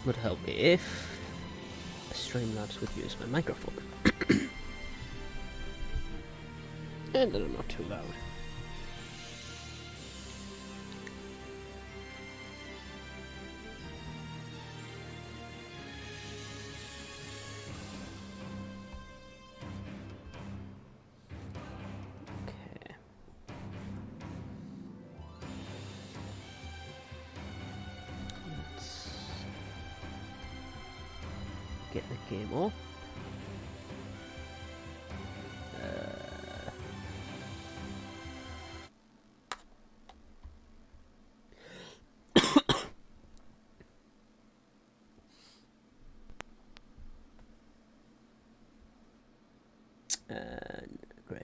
would help me if Streamlabs would use my microphone. And that I'm not too loud. Okay. Let's get the game up. Great.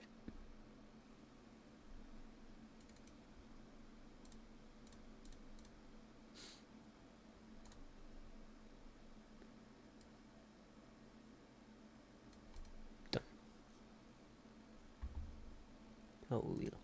Done. How are we looking?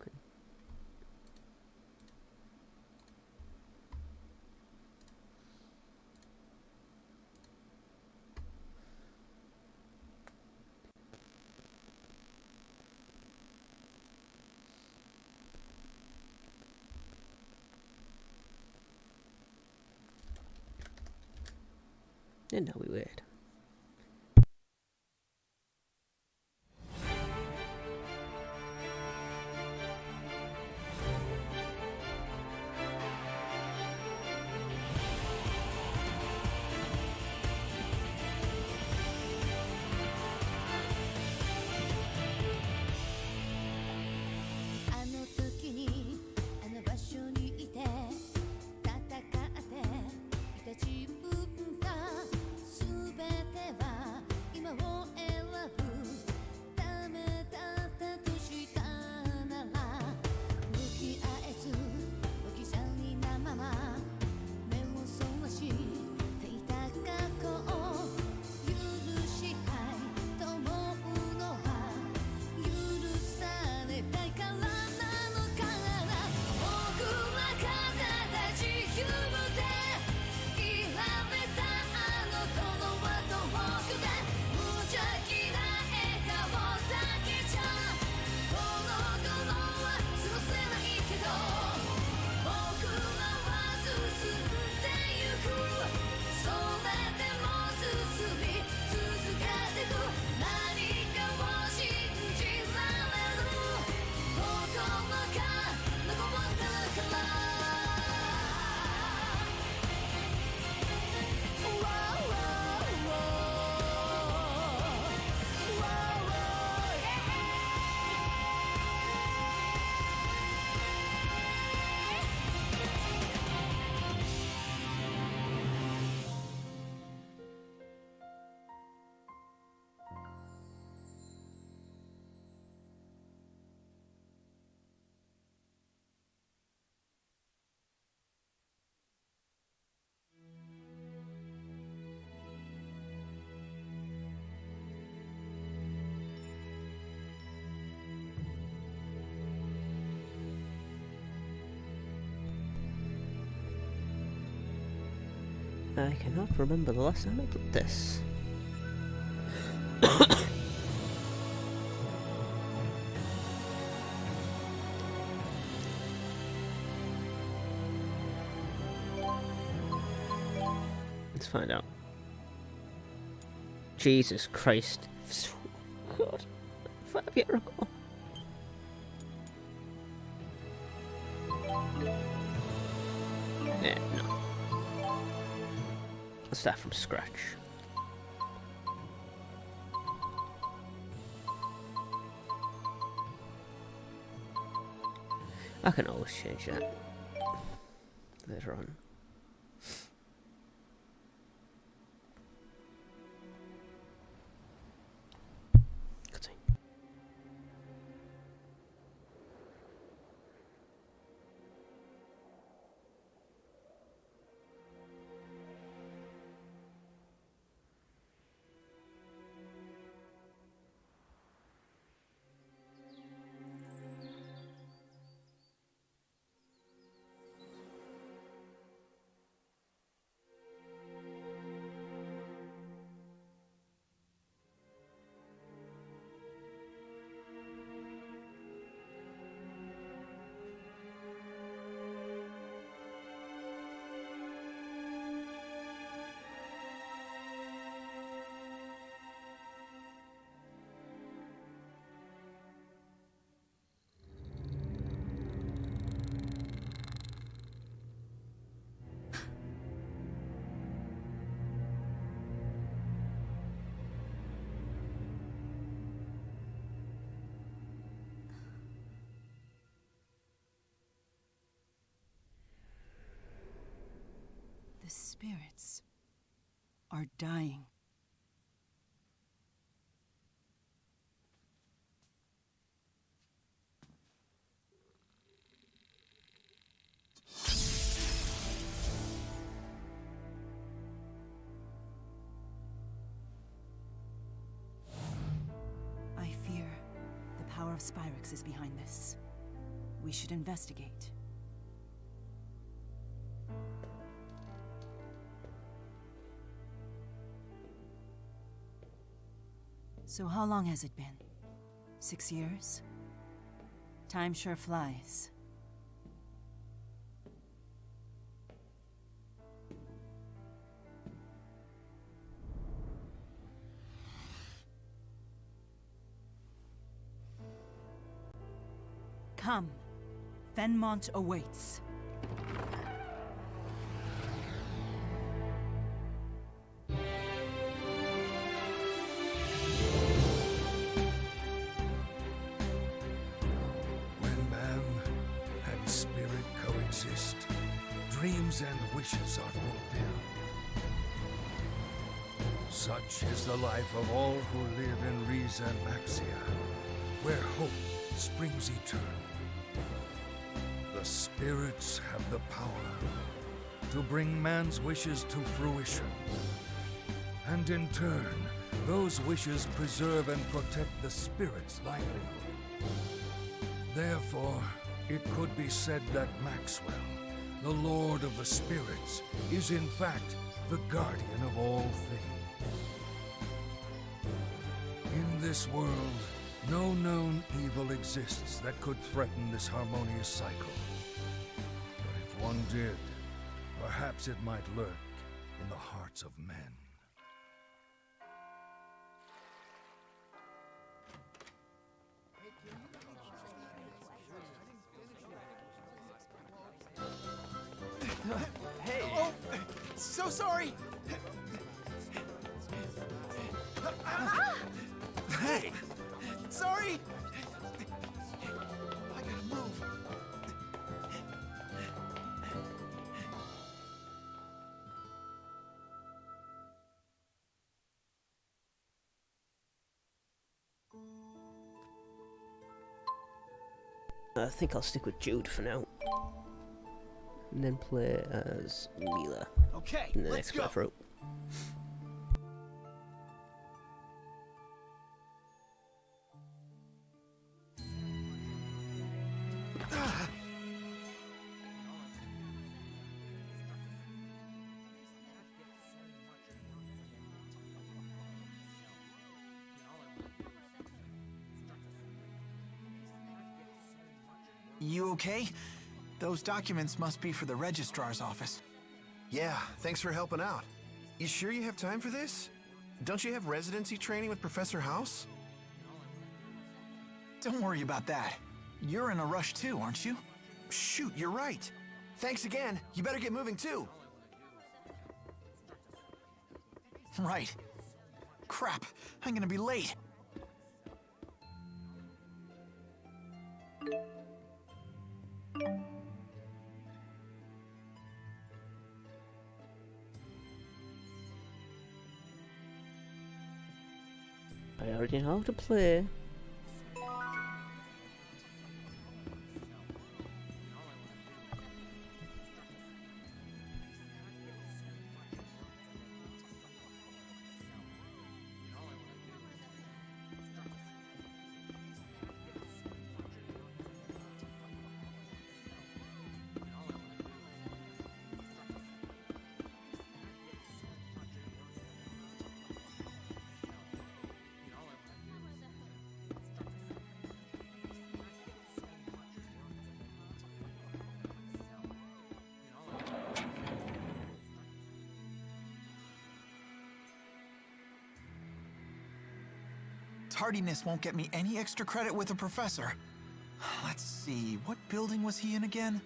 And now we wait. I cannot remember the last time I played this. Let's find out. Jesus Christ. God. 5 years ago. Yeah, no. Let's start from scratch. I can always change that later on. spirits are dying. I fear the power of Spyrix is behind this. We should investigate. So how long has it been? 6 years? Time sure flies. Come. Fenmont awaits. Dreams and wishes are fulfilled. Such is the life of all who live in Riza and Maxia, where hope springs eternal. The spirits have the power to bring man's wishes to fruition. And in turn, those wishes preserve and protect the spirit's livelihood. Therefore, it could be said that Maxwell, the Lord of the Spirits, is in fact the guardian of all things. In this world, no known evil exists that could threaten this harmonious cycle. But if one did, perhaps it might lurk in the hearts of men. Hey! Oh! So sorry! Hey! Sorry! I gotta move. I think I'll stick with Jude for now. And then play as Mila Okay, in the let's next go. Breath Rope. You okay? Those documents must be for the registrar's office. Yeah, thanks for helping out. You sure you have time for this? Don't you have residency training with Professor House? Don't worry about that. You're in a rush too, aren't you? Shoot, you're right. Thanks again. You better get moving too. Right. Crap, I'm gonna be late. I already know how to play. Tardiness won't get me any extra credit with a professor. Let's see, what building was he in again?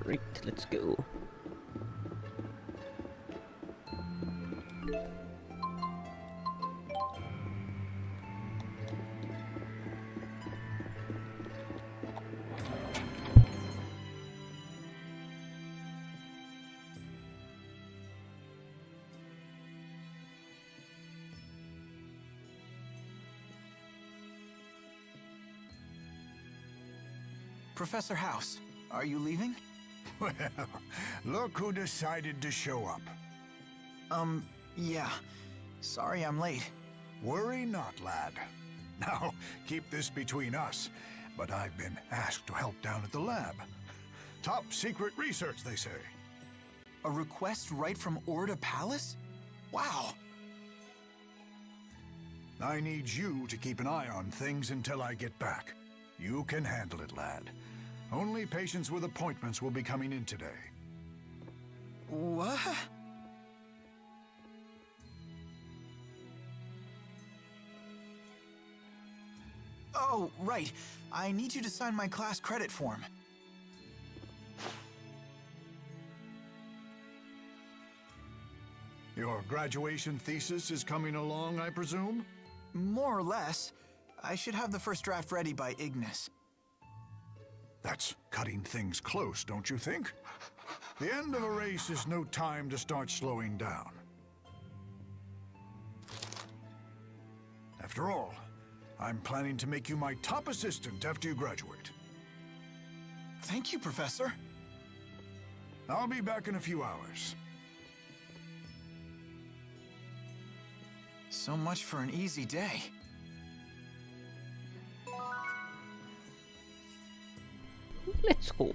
Right, let's go. Professor House, are you leaving? Well, look who decided to show up. Yeah. Sorry I'm late. Worry not, lad. Now, keep this between us, but I've been asked to help down at the lab. Top secret research, they say. A request right from Orda Palace? Wow. I need you to keep an eye on things until I get back. You can handle it, lad. Only patients with appointments will be coming in today. What? Oh, right. I need you to sign my class credit form. Your graduation thesis is coming along, I presume? More or less. I should have the first draft ready by Ignis. That's cutting things close, don't you think? The end of a race is no time to start slowing down. After all, I'm planning to make you my top assistant after you graduate. Thank you, Professor. I'll be back in a few hours. So much for an easy day. Let's go.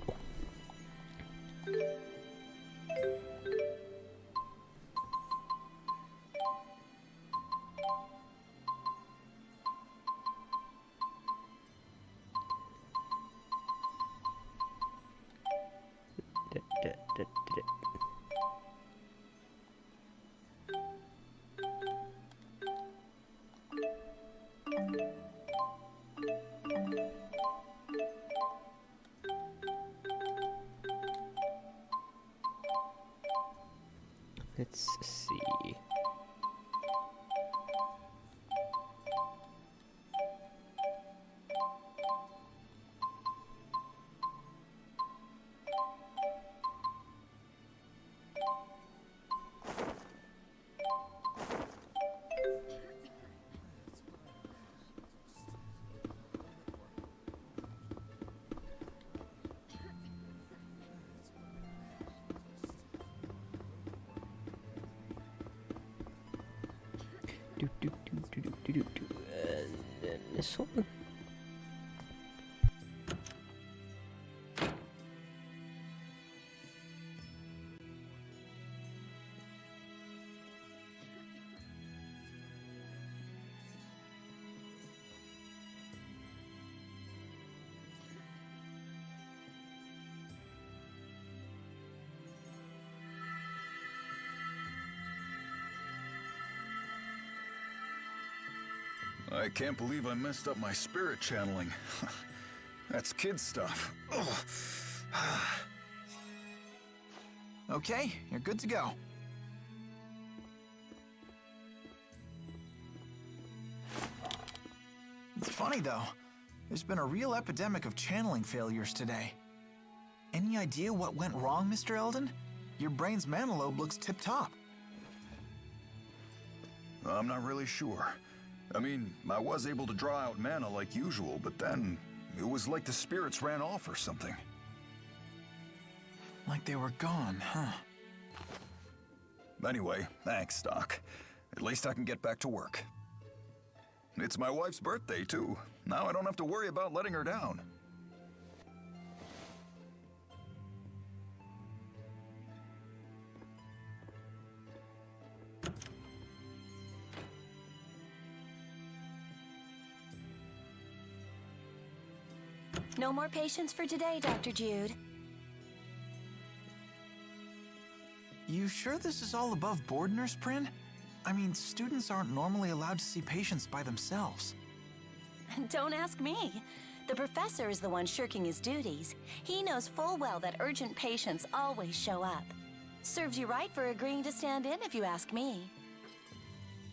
Let's see. And then this one. I can't believe I messed up my spirit channeling. That's kid stuff. Okay, you're good to go. It's funny, though. There's been a real epidemic of channeling failures today. Any idea what went wrong, Mr. Eldon? Your brain's mana lobe looks tip-top. I'm not really sure. I mean, I was able to draw out mana like usual, but then it was like the spirits ran off or something. Like they were gone, huh? Anyway, thanks, Doc. At least I can get back to work. It's my wife's birthday, too. Now I don't have to worry about letting her down. No more patients for today, Dr. Jude. You sure this is all above board, Nurse Prin? I mean, students aren't normally allowed to see patients by themselves. Don't ask me. The professor is the one shirking his duties. He knows full well that urgent patients always show up. Serves you right for agreeing to stand in, if you ask me.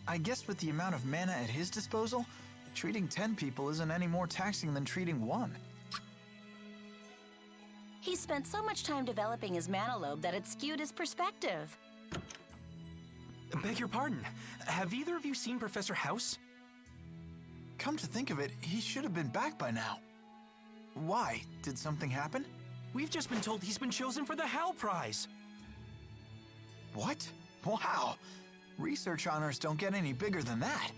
I guess with the amount of mana at his disposal, treating 10 people isn't any more taxing than treating one. He spent so much time developing his mana lobe that it skewed his perspective. Beg your pardon. Have either of you seen Professor House? Come to think of it, he should have been back by now. Why? Did something happen? We've just been told he's been chosen for the Hal Prize. What? Wow. Research honors don't get any bigger than that.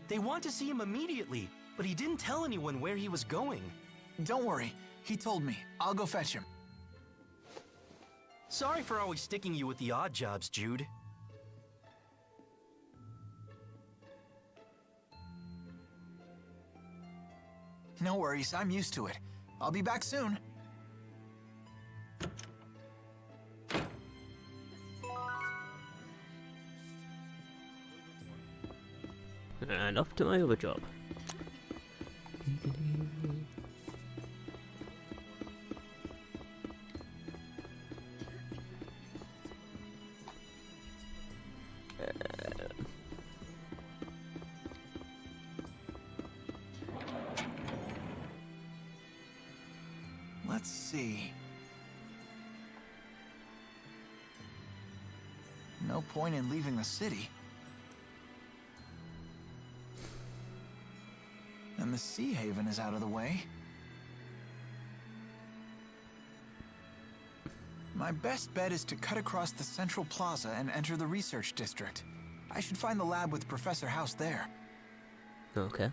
They want to see him immediately, but he didn't tell anyone where he was going. Don't worry. He told me. I'll go fetch him. Sorry for always sticking you with the odd jobs, Jude. No worries, I'm used to it. I'll be back soon. And off to my other job. Let's see. No point in leaving the city. And the Sea Haven is out of the way. My best bet is to cut across the central plaza and enter the research district. I should find the lab with Professor House there. Okay.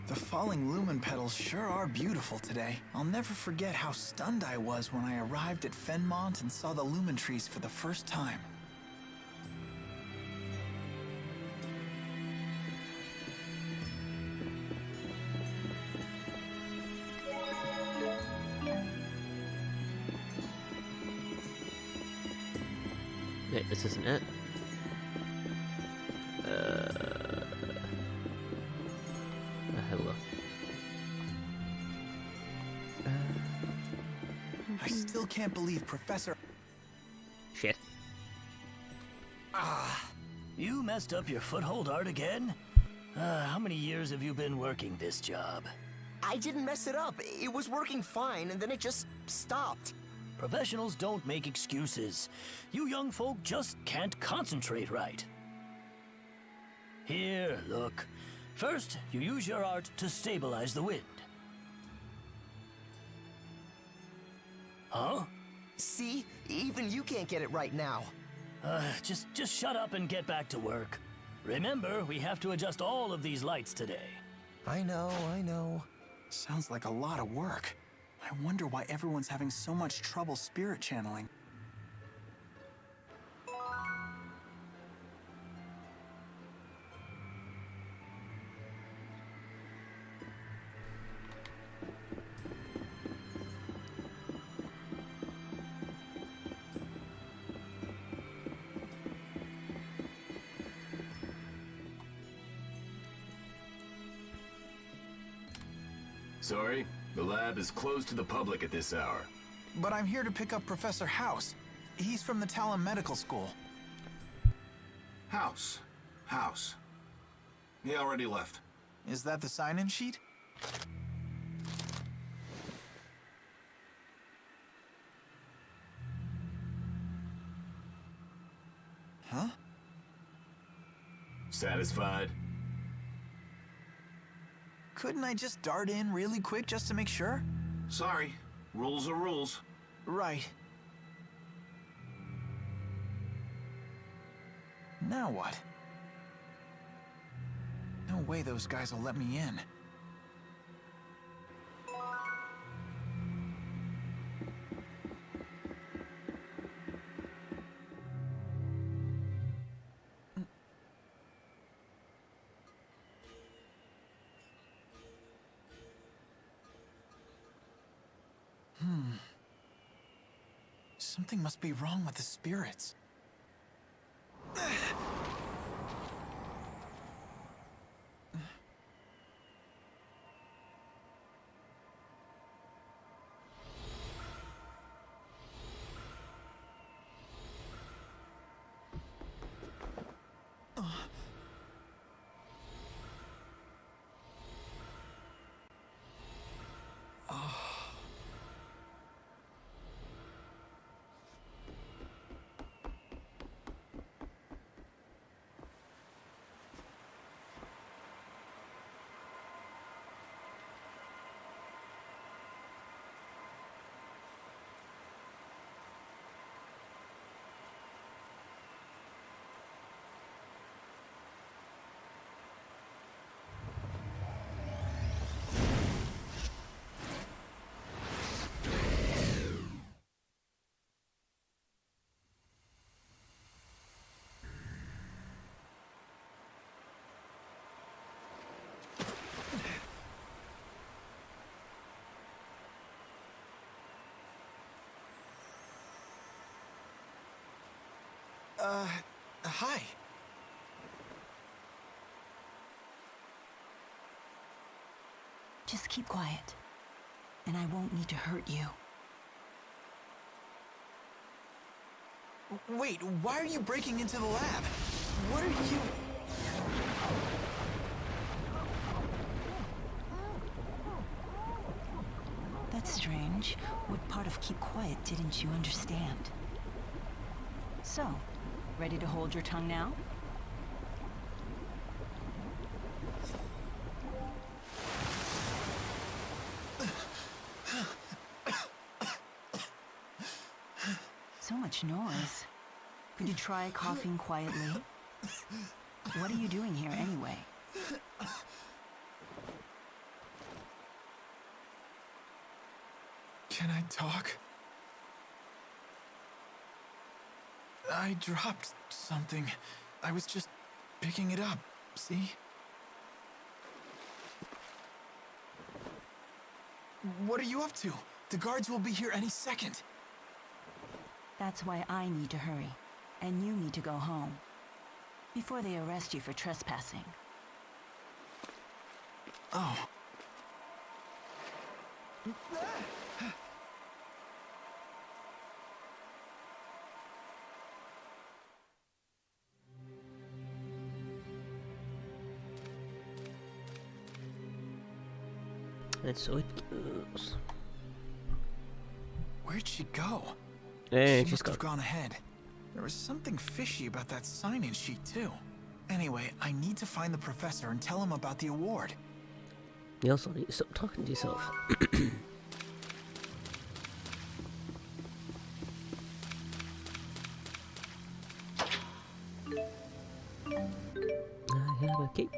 The falling lumen petals sure are beautiful today. I'll never forget how stunned I was when I arrived at Fenmont and saw the lumen trees for the first time. Wait, this isn't it. Hello. I still can't believe Professor... Shit. You messed up your foothold art again? How many years have you been working this job? I didn't mess it up. It was working fine, and then it just stopped. Professionals don't make excuses. You young folk just can't concentrate right. Here, look. First, you use your art to stabilize the wind. Huh? See? Even you can't get it right now. Just shut up and get back to work. Remember, we have to adjust all of these lights today. I know. Sounds like a lot of work. I wonder why everyone's having so much trouble spirit channeling. Sorry, the lab is closed to the public at this hour. But I'm here to pick up Professor House. He's from the Talon Medical School. House. He already left. Is that the sign-in sheet? Huh? Satisfied? Couldn't I just dart in really quick just to make sure? Sorry. Rules are rules. Right. Now what? No way those guys will let me in. Something must be wrong with the spirits. Hi. Just keep quiet, and I won't need to hurt you. Wait, why are you breaking into the lab? What are you... That's strange. What part of keep quiet didn't you understand? So, ready to hold your tongue now? So much noise. Could you try coughing quietly? What are you doing here anyway? Can I talk? I dropped something. I was just picking it up, see? What are you up to? The guards will be here any second. That's why I need to hurry, and you need to go home, before they arrest you for trespassing. Oh. And so it goes. Where'd she go? Hey, she she's must have gone ahead. There was something fishy about that sign-in sheet, too. Anyway, I need to find the professor and tell him about the award. You also need to stop talking to yourself. I have a cape.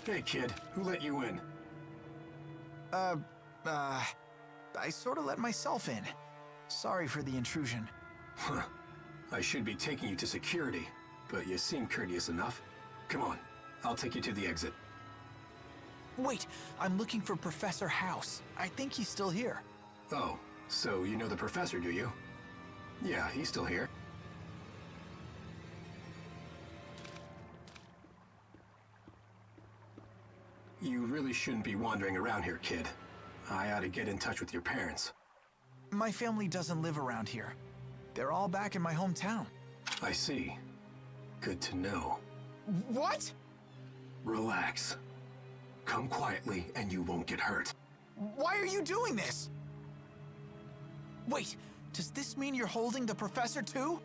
Hey, kid, who let you in? I sort of let myself in. Sorry for the intrusion. Huh. I should be taking you to security, but you seem courteous enough. Come on, I'll take you to the exit. Wait, I'm looking for Professor House. I think he's still here. Oh, so you know the professor, do you? Yeah, he's still here. You really shouldn't be wandering around here, kid. I ought to get in touch with your parents. My family doesn't live around here. They're all back in my hometown. I see. Good to know. What? Relax. Come quietly and you won't get hurt. Why are you doing this? Wait, does this mean you're holding the professor too?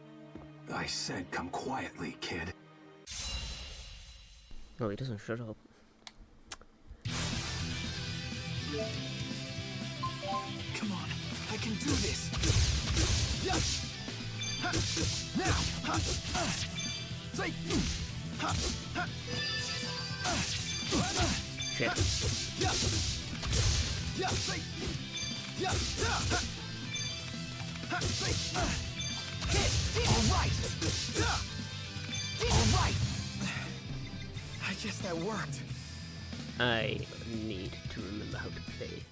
I said come quietly, kid. Oh, he doesn't shut up. Come on, I can do this. Now, Shit. Alright! I guess that worked. I need to remember how to play.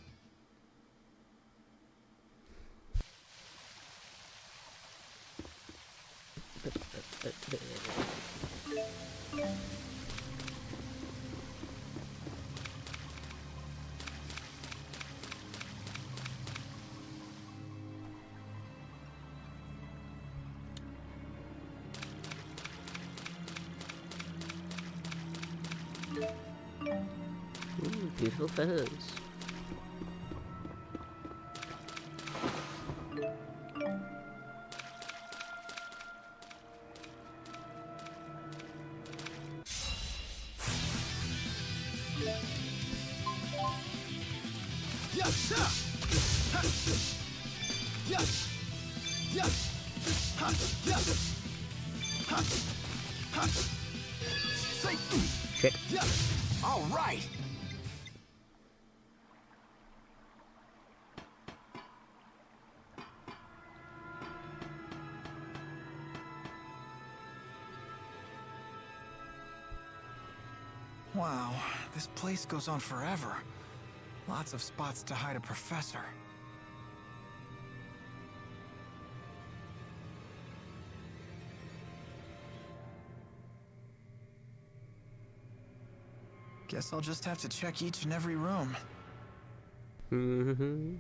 Ooh, beautiful feathers. Shit. All right. Wow, this place goes on forever. Lots of spots to hide a professor. Guess I'll just have to check each and every room. Mm-hmm.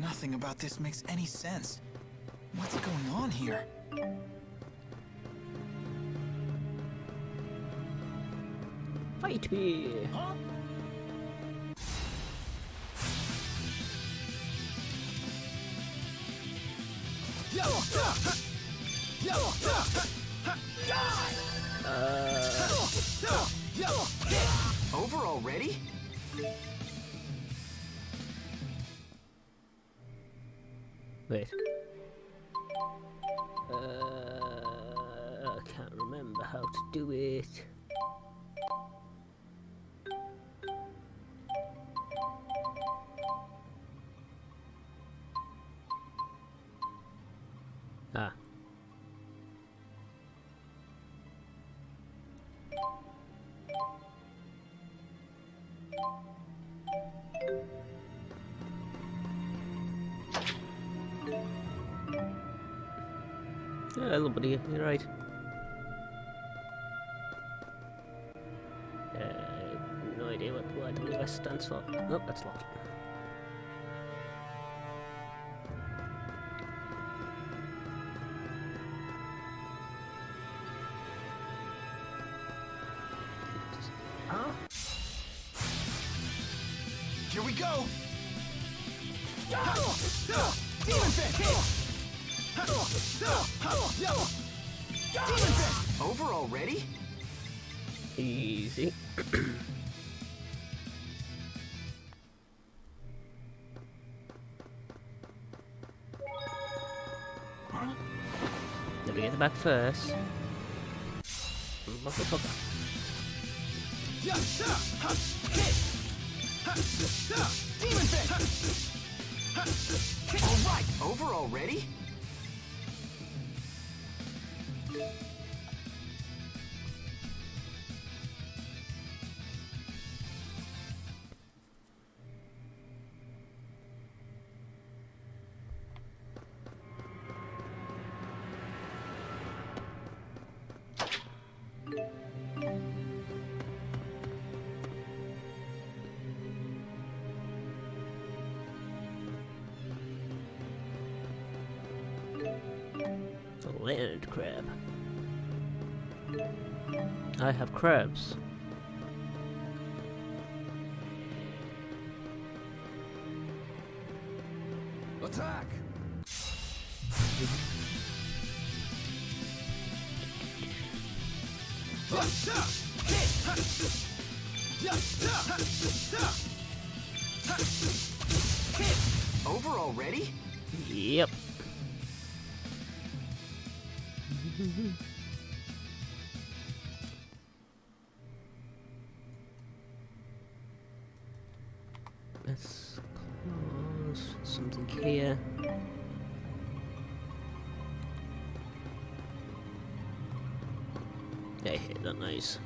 Nothing about this makes any sense. What's going on here? Fight me! Huh? Over already? Wait. I can't remember how to do it. Ah. Yeah, little buddy, you're right. No idea what WS stands for. Nope, that's locked. Huh? Here we go! Demon Fist! Demon Fist! Over already? Easy. Let me get the back first. Motherfucker. Demon Fist! Alright, over already? Land crab. I have crabs. Attack! Over already? Yep. Let's close something here. Yeah, I hate that noise.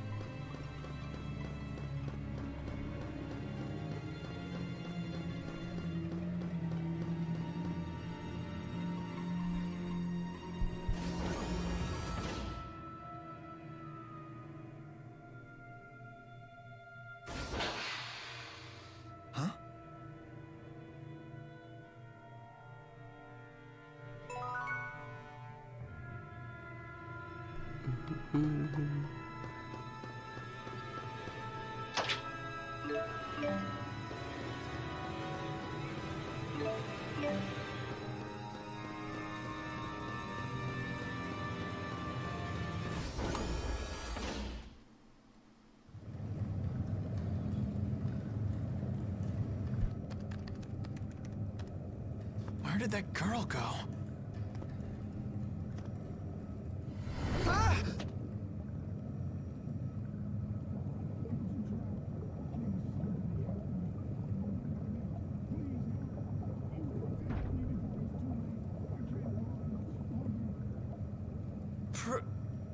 Where did that girl go?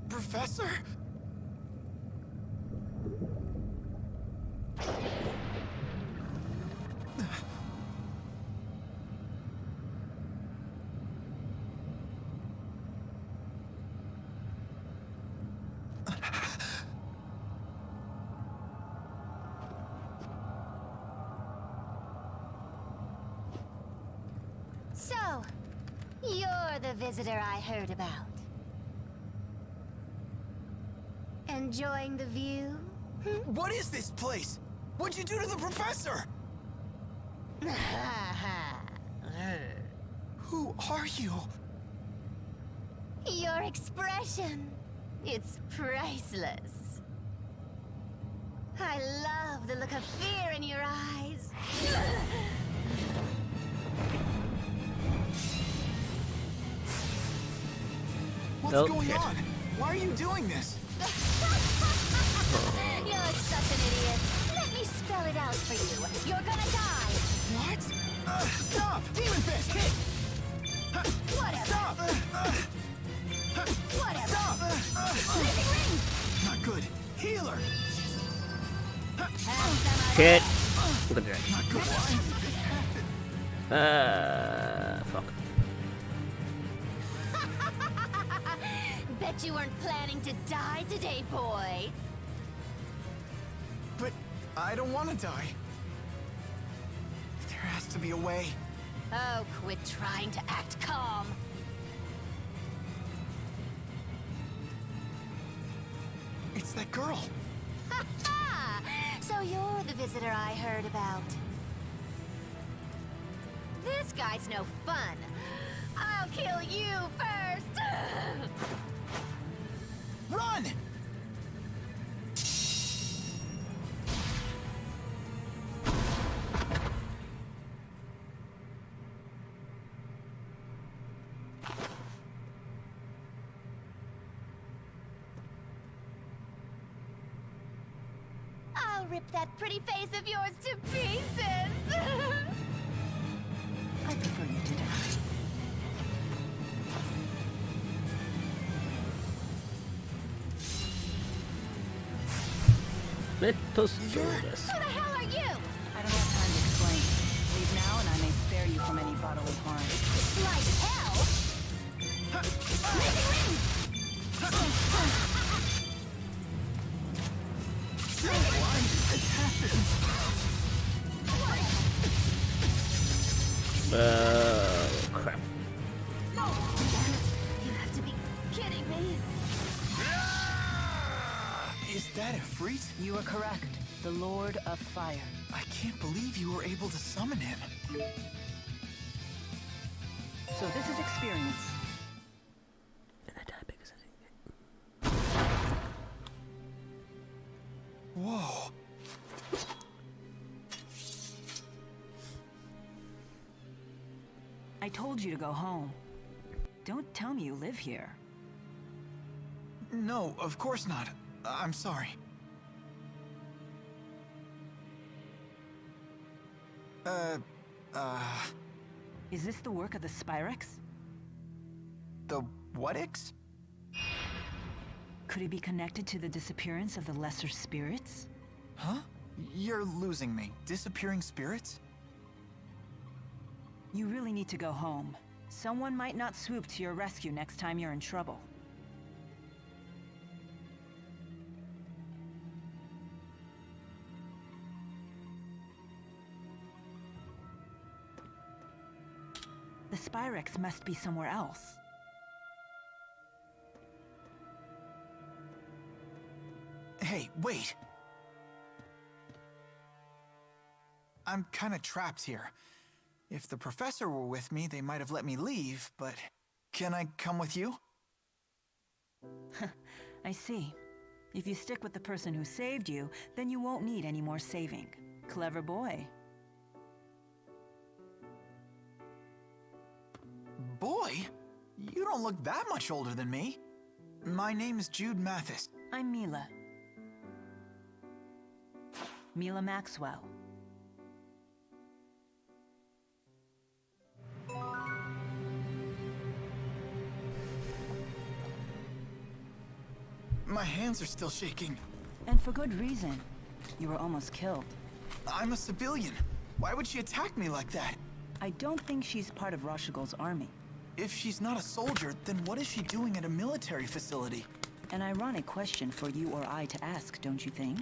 Professor? So, you're the visitor I heard about. Enjoying the view? What is this place? What'd you do to the professor? Who are you? Your expression. It's priceless. I love the look of fear in your eyes. What's going on? Why are you doing this? You're such an idiot. Let me spell it out for you. You're gonna die. What? Stop! Demon fist! Hit! Whatever. Stop! Whatever. Stop! Living ring. Not good. Healer! Shit. Not good. Fuck. Bet you weren't planning to die today, boy. But I don't want to die. There has to be a way. Oh, quit trying to act calm. It's that girl. Ha ha! So you're the visitor I heard about. This guy's no fun. I'll kill you first. Run! I'll rip that pretty face of yours to pieces. I prefer you to die. Let us do this. Who the hell are you? I don't have time to explain. Leave now and I may spare you from any bodily harm. Like hell? Living ring! Crap. No! Damn it! You have to be kidding me. Is that a freak? You are correct. The Lord of Fire. I can't believe you were able to summon him. So this is experience. And I died because I didn't get... Whoa. I I told you to go home. Don't tell me you live here. No, of course not. I'm sorry. Is this the work of the Spyrex? The what-ix? Could it be connected to the disappearance of the lesser spirits? Huh? You're losing me. Disappearing spirits? You really need to go home. Someone might not swoop to your rescue next time you're in trouble. The Spyrex must be somewhere else. Hey, wait! I'm kinda trapped here. If the professor were with me, they might have let me leave, but... Can I come with you? I see. If you stick with the person who saved you, then you won't need any more saving. Clever boy. Boy? You don't look that much older than me. My name is Jude Mathis. I'm Mila. Mila Maxwell. My hands are still shaking. And for good reason. You were almost killed. I'm a civilian. Why would she attack me like that? I don't think she's part of Rashigol's army. If she's not a soldier, then what is she doing at a military facility? An ironic question for you or I to ask, don't you think?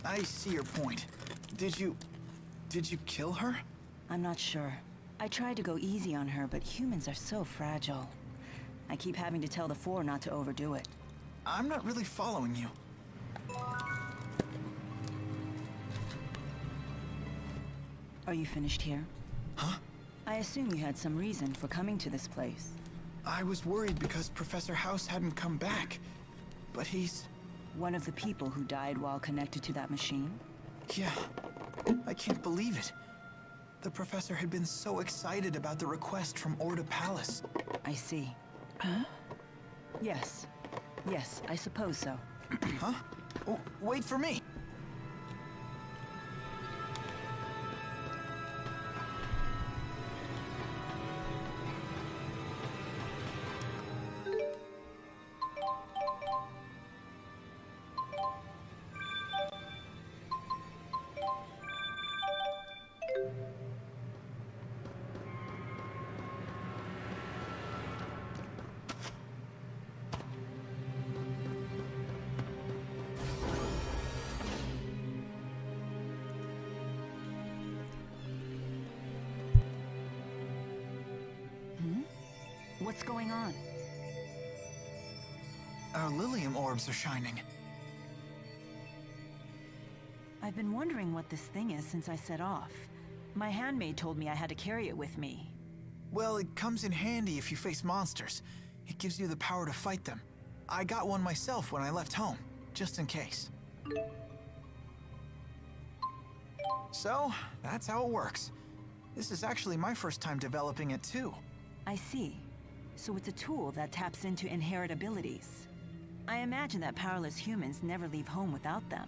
I see your point. Did you kill her? I'm not sure. I tried to go easy on her, but humans are so fragile. I keep having to tell the Four not to overdo it. I'm not really following you. Are you finished here? Huh? I assume you had some reason for coming to this place. I was worried because Professor House hadn't come back. But he's... One of the people who died while connected to that machine? Yeah. I can't believe it. The professor had been so excited about the request from Orda Palace. I see. Huh? Yes. Yes, I suppose so. Huh? Oh, wait for me! What's going on? Our Lilium orbs are shining. I've been wondering what this thing is since I set off. My handmaid told me I had to carry it with me. Well, it comes in handy if you face monsters. It gives you the power to fight them. I got one myself when I left home, just in case. So, that's how it works. This is actually my first time developing it too. I see. So it's a tool that taps into inherent abilities. I imagine that powerless humans never leave home without them.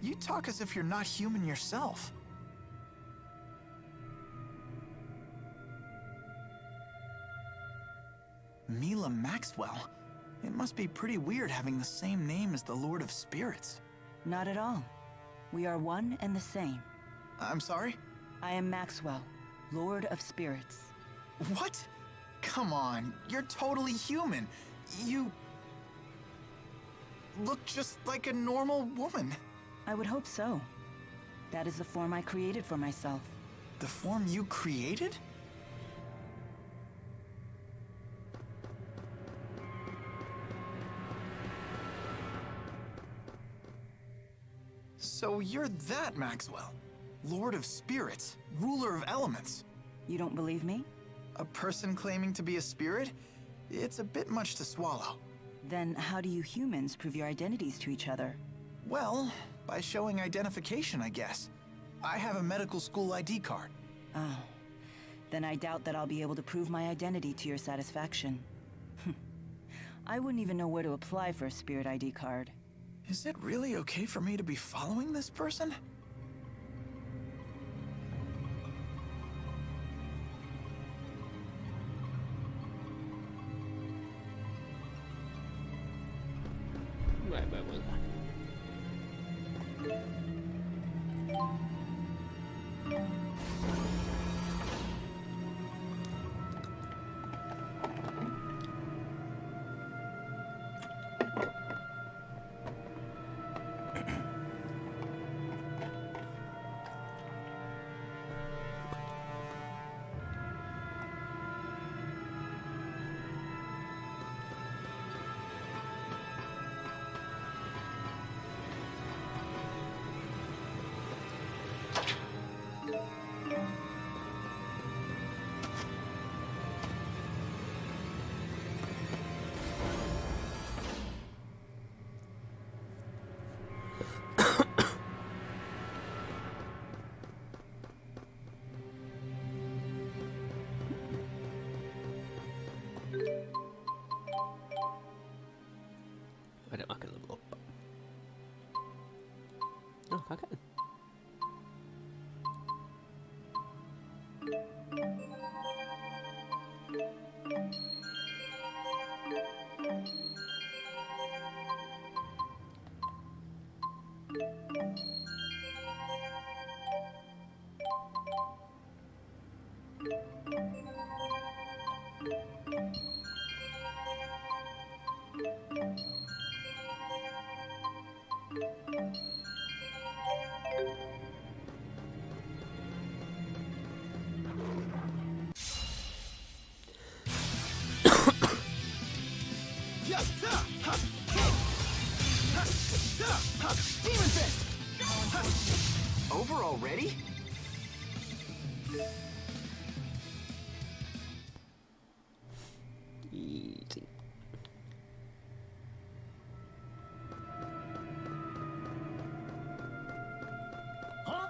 You talk as if you're not human yourself. Mila Maxwell? It must be pretty weird having the same name as the Lord of Spirits. Not at all. We are one and the same. I'm sorry? I am Maxwell, Lord of Spirits. What? Come on, you're totally human. You... look just like a normal woman. I would hope so. That is the form I created for myself. The form you created? So you're that Maxwell. Lord of Spirits, ruler of elements. You don't believe me? A person claiming to be a spirit? It's a bit much to swallow. Then how do you humans prove your identities to each other? Well, by showing identification, I guess. I have a medical school ID card. Oh. Then I doubt that I'll be able to prove my identity to your satisfaction. I wouldn't even know where to apply for a spirit ID card. Is it really okay for me to be following this person? Right, where was I? I don't. I can level up. Oh, I can. Over already? Easy. Huh?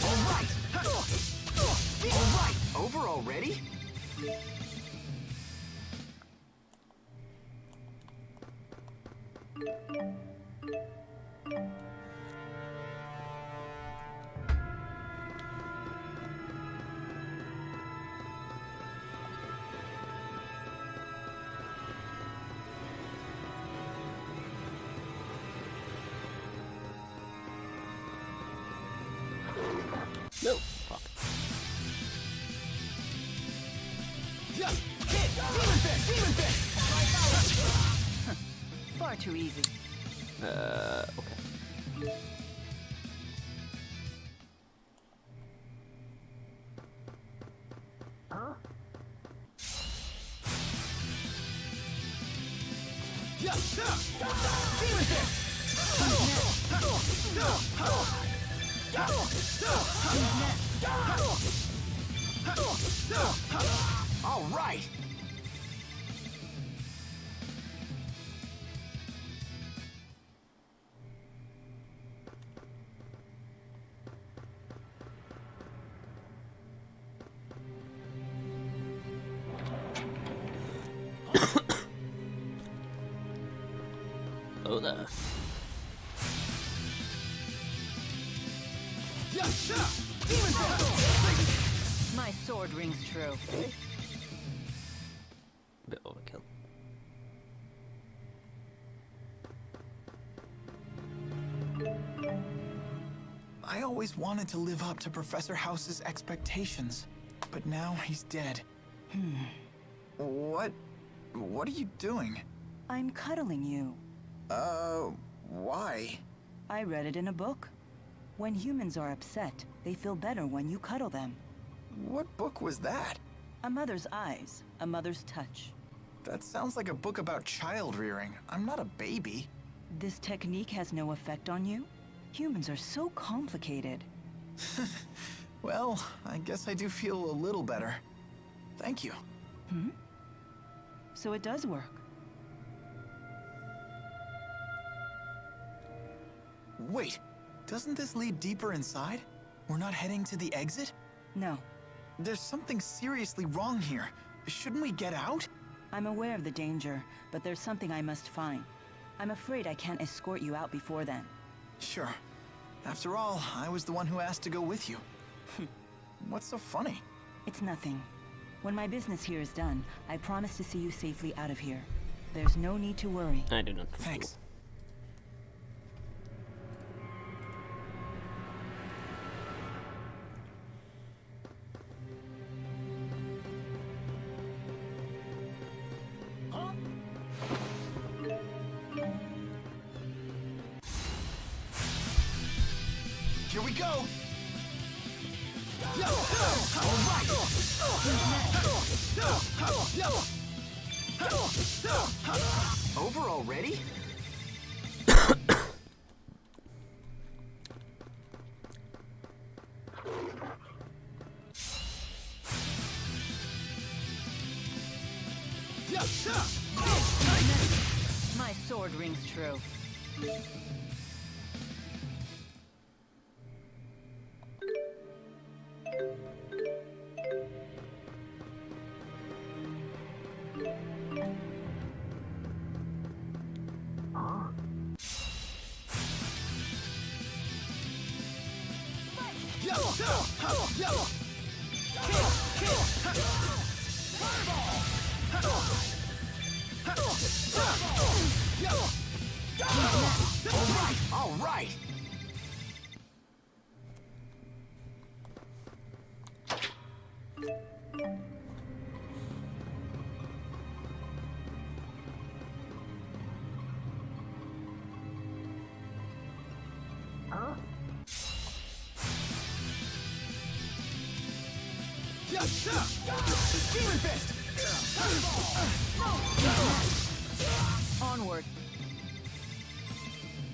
Alright! Over already? No. Fuck. Far too easy. Okay. All right! Oh, there. My sword rings true. Bit overkill. I always wanted to live up to Professor House's expectations, but now he's dead. What are you doing? I'm cuddling you. Why? I read it in a book. When humans are upset, they feel better when you cuddle them. What book was that? A mother's eyes, a mother's touch. That sounds like a book about child rearing. I'm not a baby. This technique has no effect on you? Humans are so complicated. Well, I guess I do feel a little better. Thank you. So it does work. Wait, doesn't this lead deeper inside? We're not heading to the exit? No. There's something seriously wrong here. Shouldn't we get out? I'm aware of the danger, but there's something I must find. I'm afraid I can't escort you out before then. Sure. After all, I was the one who asked to go with you. What's so funny? It's nothing. When my business here is done, I promise to see you safely out of here. There's no need to worry. I do not. Thanks. Here we go! Over already? My sword rings true. All right. Demon Fist! Onward.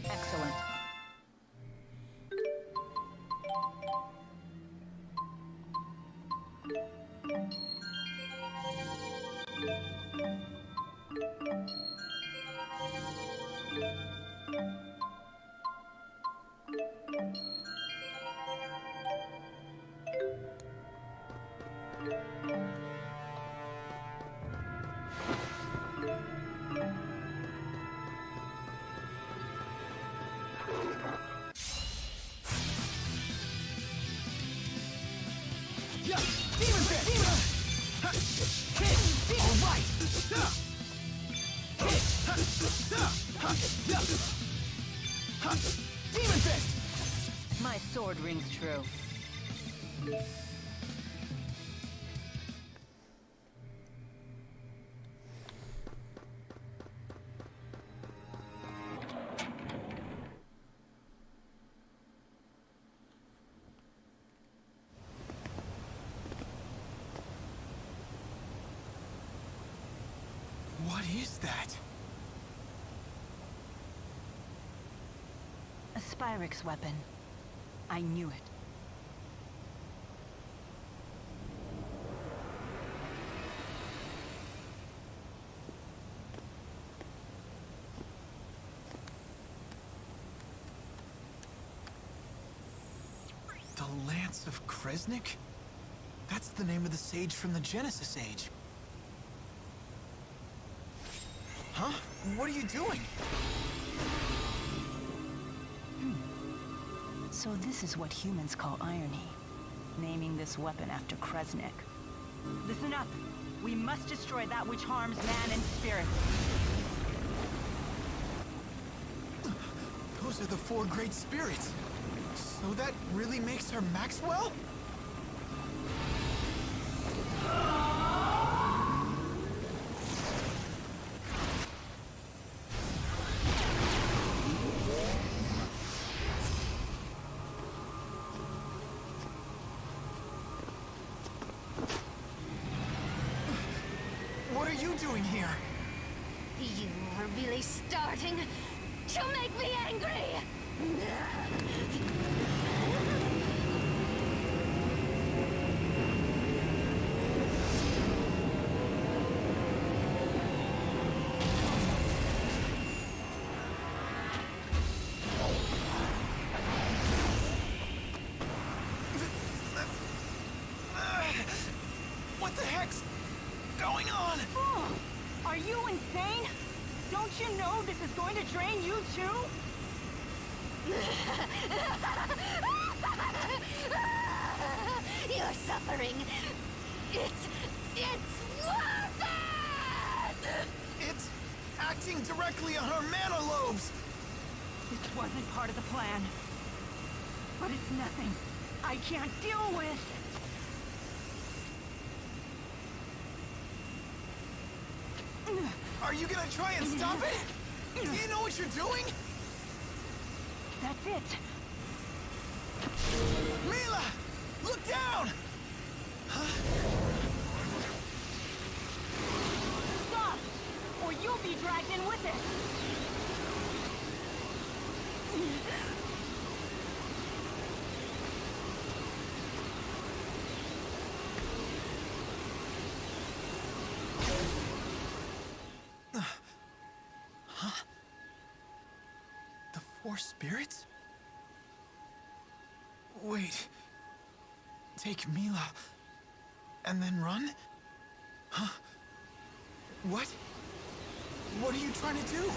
Excellent. Demon Fist! All right! Demon Fist! My sword rings true. What is that? A Spyrix weapon. I knew it. The Lance of Kresnik? That's the name of the sage from the Genesis Age. Huh? What are you doing? So this is what humans call irony. Naming this weapon after Kresnik. Listen up! We must destroy that which harms man and spirit. Those are the four great spirits. So that really makes her Maxwell? What are you doing here? You are really starting to make me angry! you know this is going to drain you too? Your suffering, it's worth it! It's acting directly on her mana lobes! This wasn't part of the plan. But it's nothing I can't deal with. Are you gonna try and stop it? Do you know what you're doing? That's it. Mila! Look down! Stop! Or you'll be dragged in with it! Huh? The four spirits? Wait. Take Mila and then run? Huh? What? What are you trying to do?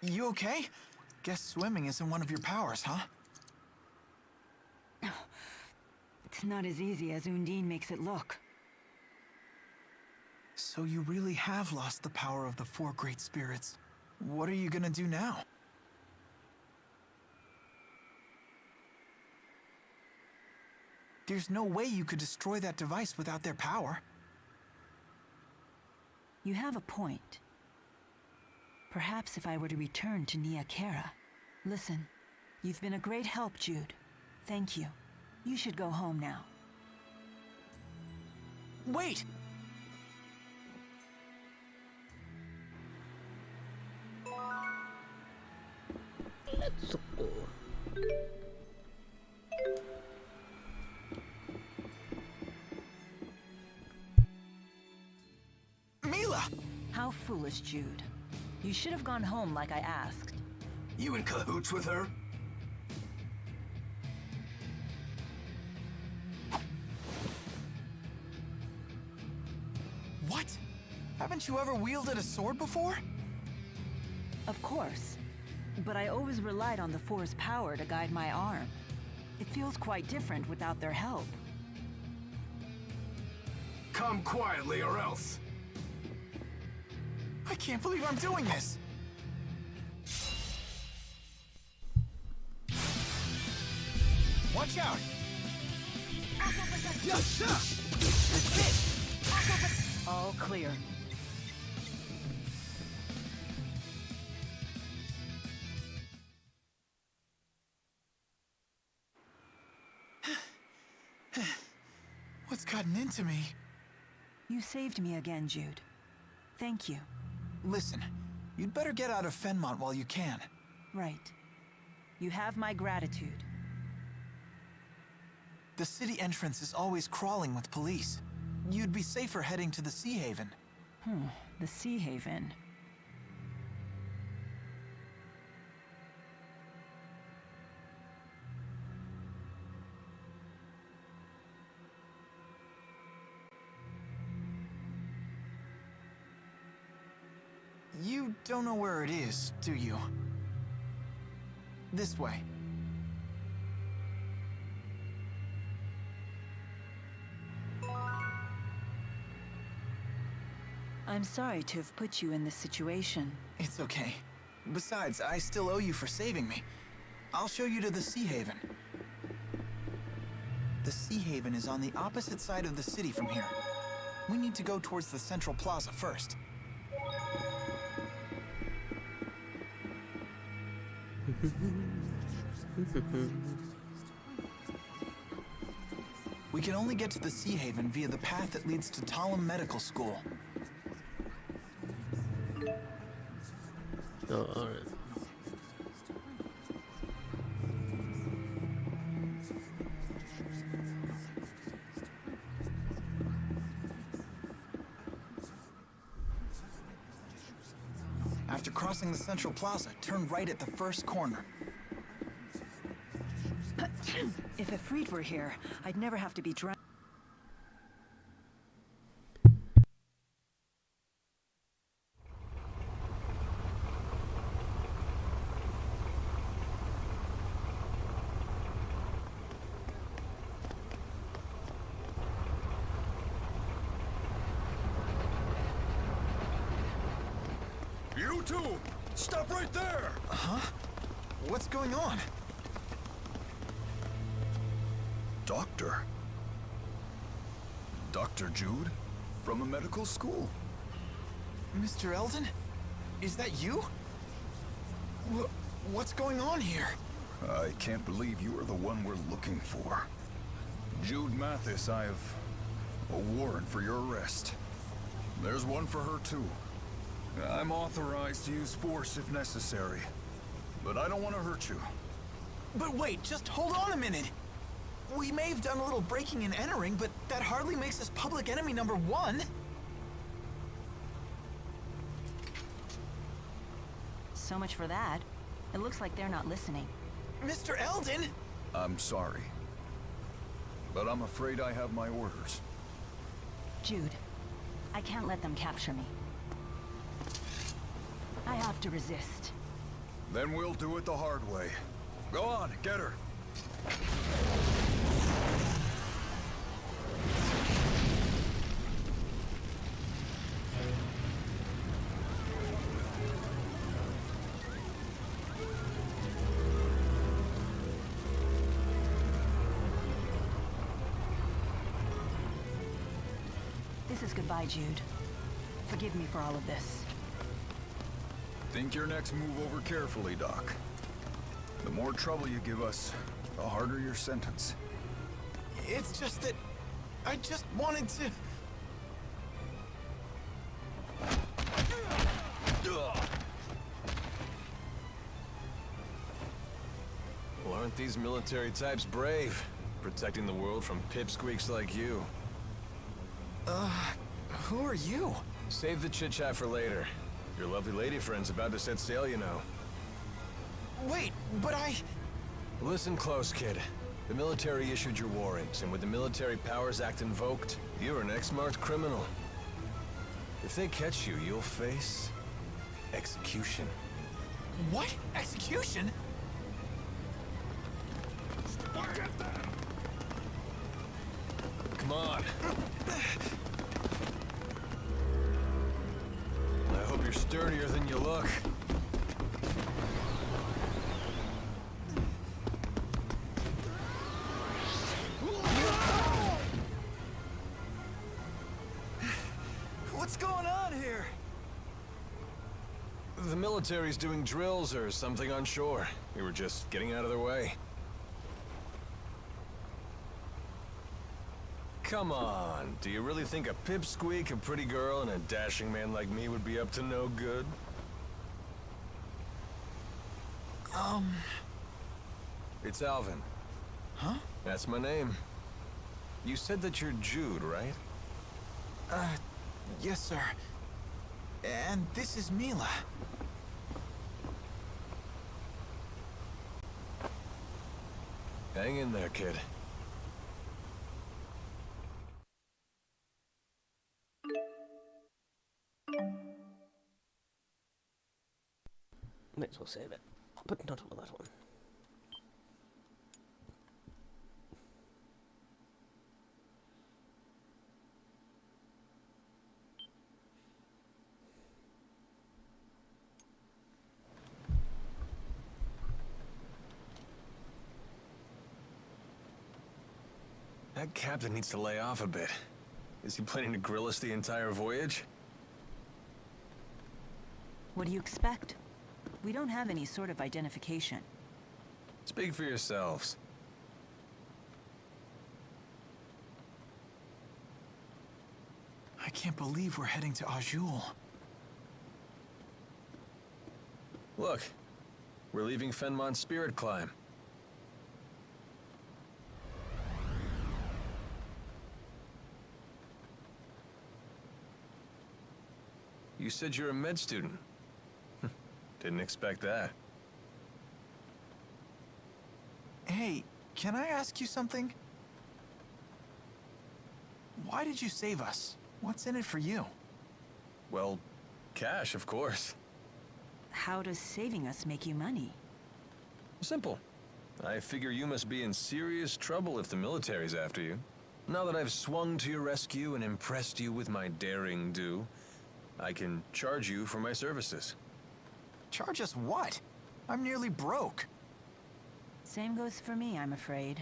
You okay? Guess swimming isn't one of your powers, huh? It's not as easy as Undine makes it look. So you really have lost the power of the four great spirits. What are you gonna do now? There's no way you could destroy that device without their power. You have a point. Perhaps if I were to return to Nia Khera. Listen, you've been a great help, Jude. Thank you. You should go home now. Wait! Soko. Mila! How foolish, Jude. You should have gone home like I asked. You in cahoots with her? What? Haven't you ever wielded a sword before? Of course. But I always relied on the Four's power to guide my arm. It feels quite different without their help. Come quietly or else. I can't believe I'm doing this! Watch out! All clear. What's gotten into me? You saved me again, Jude. Thank you. Listen, you'd better get out of Fenmont while you can. Right. You have my gratitude. The city entrance is always crawling with police. You'd be safer heading to the Sea Haven. The Sea Haven. You don't know where it is, do you? This way. I'm sorry to have put you in this situation. It's okay. Besides, I still owe you for saving me. I'll show you to the Sea Haven. The Sea Haven is on the opposite side of the city from here. We need to go towards the Central Plaza first. We can only get to the Sea Haven via the path that leads to Talum Medical School. Oh, alright. After crossing the Central Plaza, turn right at the first corner. If Ifrit were here, I'd never have to be drowned. You two! Stop right there! Huh? What's going on? Doctor? Dr. Jude? From a medical school? Mr. Eldon? Is that you? What's going on here? I can't believe you are the one we're looking for. Jude Mathis, I have a warrant for your arrest. There's one for her, too. I'm authorized to use force if necessary, but I don't want to hurt you. But wait, just hold on a minute. We may have done a little breaking and entering, but that hardly makes us public enemy number 1. So much for that. It looks like they're not listening. Mr. Eldon! I'm sorry, but I'm afraid I have my orders. Jude, I can't let them capture me. I have to resist. Then we'll do it the hard way. Go on, get her. This is goodbye, Jude. Forgive me for all of this. Think your next move over carefully, Doc. The more trouble you give us, the harder your sentence. It's just that I just wanted to... make these military types brave, protecting the world from pipsqueaks like you. Who are you? Save the chit-chat for later. Your lovely lady friend's about to set sail, you know. Wait, but I... Listen close, kid. The military issued your warrants, and with the Military Powers Act invoked, you're an ex-marked criminal. If they catch you, you'll face... execution. What? Execution? Come on. I hope you're sturdier than you look. What's going on here? The military's doing drills or something on shore. We were just getting out of their way. Come on, do you really think a pipsqueak, a pretty girl, and a dashing man like me would be up to no good? It's Alvin. Huh? That's my name. You said that you're Jude, right? Yes, sir. And this is Mila. Hang in there, kid. Might as well save it, but not all that one. That captain needs to lay off a bit. Is he planning to grill us the entire voyage? What do you expect? We don't have any sort of identification. Speak for yourselves. I can't believe we're heading to Azul. Look, we're leaving Fenmont's Spirit Climb. You said you're a med student. Didn't expect that. Hey, can I ask you something? Why did you save us? What's in it for you? Well, cash, of course. How does saving us make you money? Simple. I figure you must be in serious trouble if the military's after you. Now that I've swung to your rescue and impressed you with my daring do, I can charge you for my services. Charge us what? I'm nearly broke. Same goes for me, I'm afraid.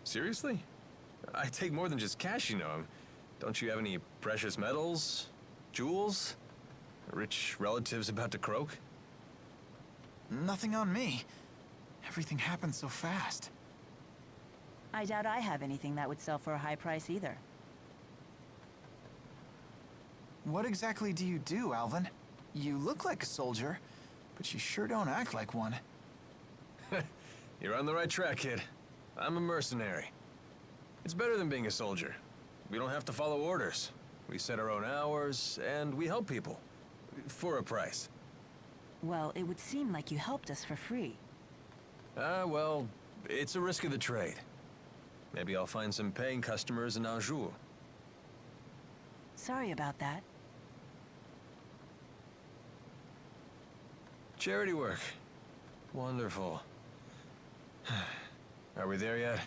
Seriously? I take more than just cash, you know. Don't you have any precious metals? Jewels? Rich relatives about to croak? Nothing on me. Everything happened so fast. I doubt I have anything that would sell for a high price either. What exactly do you do, Alvin? You look like a soldier, but you sure don't act like one. You're on the right track, kid. I'm a mercenary. It's better than being a soldier. We don't have to follow orders. We set our own hours, and we help people. For a price. Well, it would seem like you helped us for free. Well, it's a risk of the trade. Maybe I'll find some paying customers in Azul. Sorry about that. Charity work. Wonderful. Are we there yet?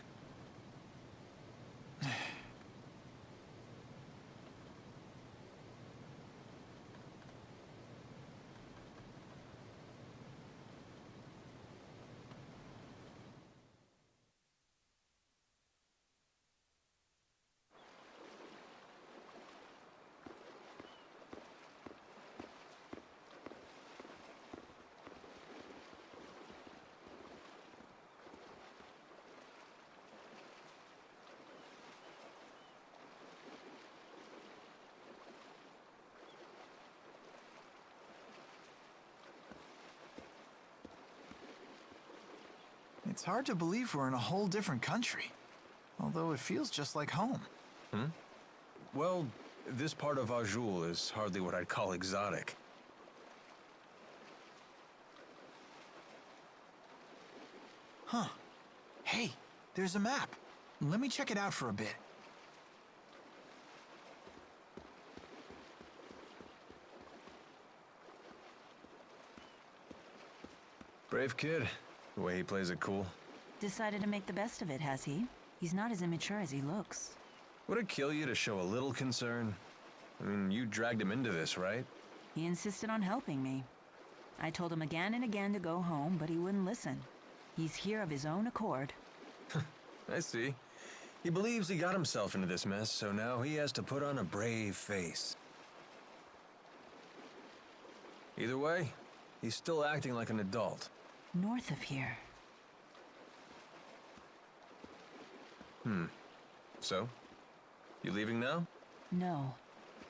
It's hard to believe we're in a whole different country, although it feels just like home. Hmm? Well, this part of Azul is hardly what I'd call exotic. Huh. Hey, there's a map. Let me check it out for a bit. Brave kid. The way he plays it cool. Decided to make the best of it, has he? He's not as immature as he looks. Would it kill you to show a little concern? I mean, you dragged him into this, right? He insisted on helping me. I told him again and again to go home, but he wouldn't listen. He's here of his own accord. I see. He believes he got himself into this mess, so now he has to put on a brave face. Either way, he's still acting like an adult. North of here. So? You leaving now? No.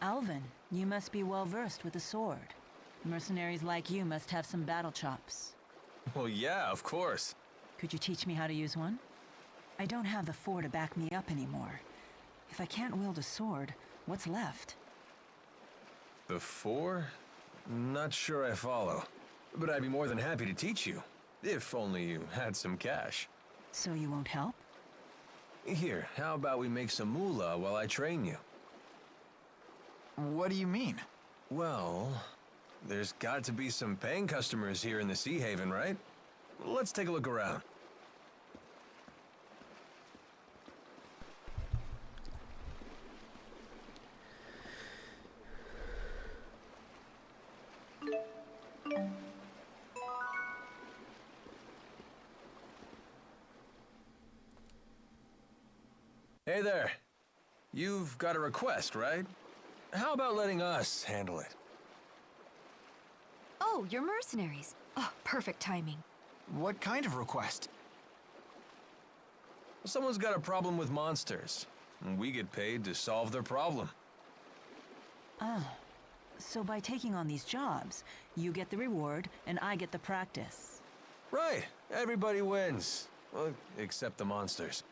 Alvin, you must be well versed with a sword. Mercenaries like you must have some battle chops. Well, yeah, of course. Could you teach me how to use one? I don't have the 4 to back me up anymore. If I can't wield a sword, what's left? The 4? Not sure I follow. But I'd be more than happy to teach you. If only you had some cash. So you won't help? Here, how about we make some moolah while I train you? What do you mean? Well, there's got to be some paying customers here in the Sea Haven, right? Let's take a look around. Hey there. You've got a request, right? How about letting us handle it? Oh, you're mercenaries. Oh, perfect timing. What kind of request? Someone's got a problem with monsters, and we get paid to solve their problem. Ah, so by taking on these jobs, you get the reward and I get the practice. Right, everybody wins. Well, except the monsters.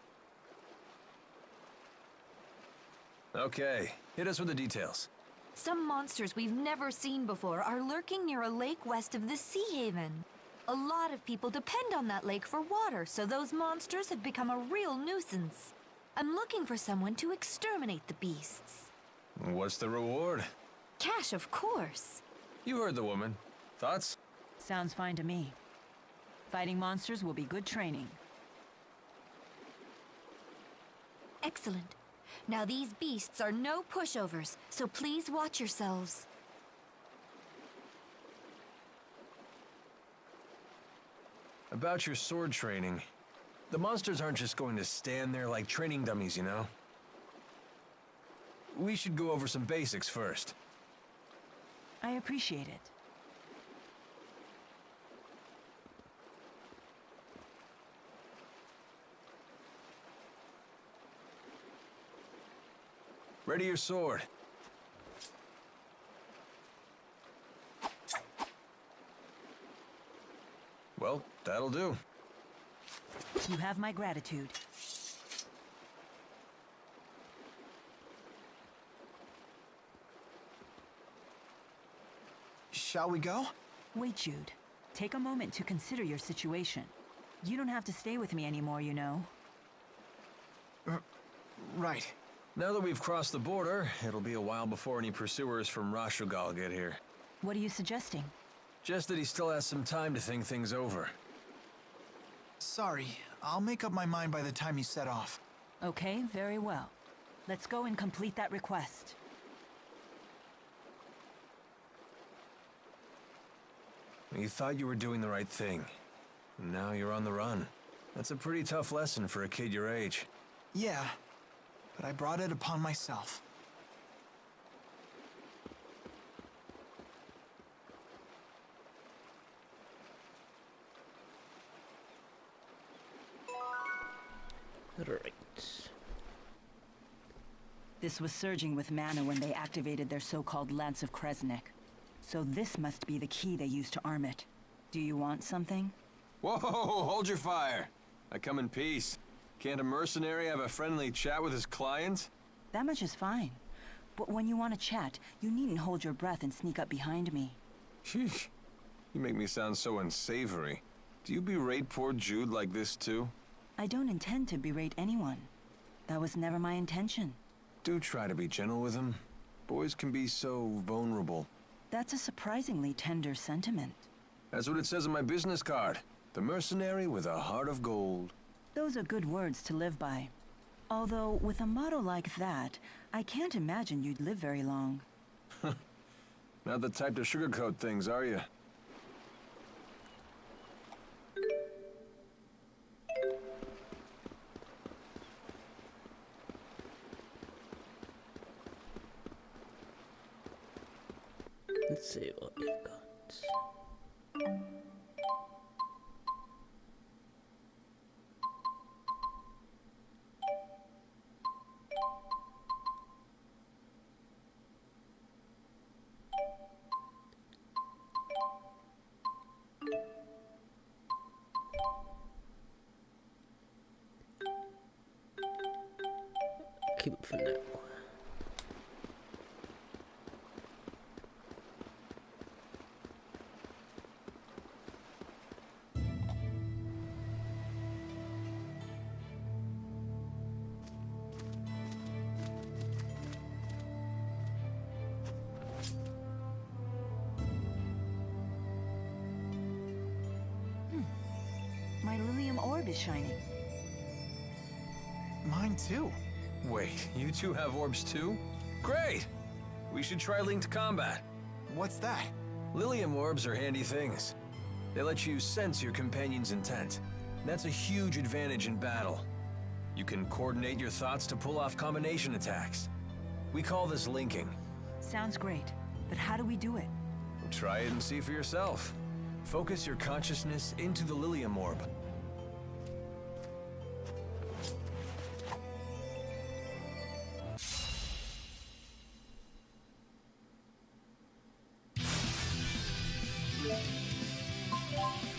Okay, hit us with the details. Some monsters we've never seen before are lurking near a lake west of the Sea Haven. A lot of people depend on that lake for water, so those monsters have become a real nuisance. I'm looking for someone to exterminate the beasts. What's the reward? Cash, of course. You heard the woman. Thoughts? Sounds fine to me. Fighting monsters will be good training. Excellent. Now these beasts are no pushovers, so please watch yourselves. About your sword training, the monsters aren't just going to stand there like training dummies, you know? We should go over some basics first. I appreciate it. Ready your sword. Well, that'll do. You have my gratitude. Shall we go? Wait, Jude. Take a moment to consider your situation. You don't have to stay with me anymore, you know. Right. Now that we've crossed the border, it'll be a while before any pursuers from Rashugal get here. What are you suggesting? Just that he still has some time to think things over. Sorry, I'll make up my mind by the time you set off. Okay, very well. Let's go and complete that request. You thought you were doing the right thing. Now you're on the run. That's a pretty tough lesson for a kid your age. Yeah, but I brought it upon myself. Right. This was surging with mana when they activated their so-called Lance of Kresnik. So this must be the key they used to arm it. Do you want something? Whoa, hold your fire. I come in peace. Can't a mercenary have a friendly chat with his client? That much is fine. But when you want to chat, you needn't hold your breath and sneak up behind me. Sheesh. You make me sound so unsavory. Do you berate poor Jude like this too? I don't intend to berate anyone. That was never my intention. Do try to be gentle with him. Boys can be so vulnerable. That's a surprisingly tender sentiment. That's what it says on my business card. The mercenary with a heart of gold. Those are good words to live by. Although, with a motto like that, I can't imagine you'd live very long. Not the type to sugarcoat things, are you? Let's see what we've got. Keep it for now. My Lilium orb is shining. Mine too. Wait, you two have orbs too? Great! We should try linked combat. What's that? Lilium orbs are handy things. They let you sense your companion's intent. That's a huge advantage in battle. You can coordinate your thoughts to pull off combination attacks. We call this linking. Sounds great, but how do we do it? Try it and see for yourself. Focus your consciousness into the Lilium orb.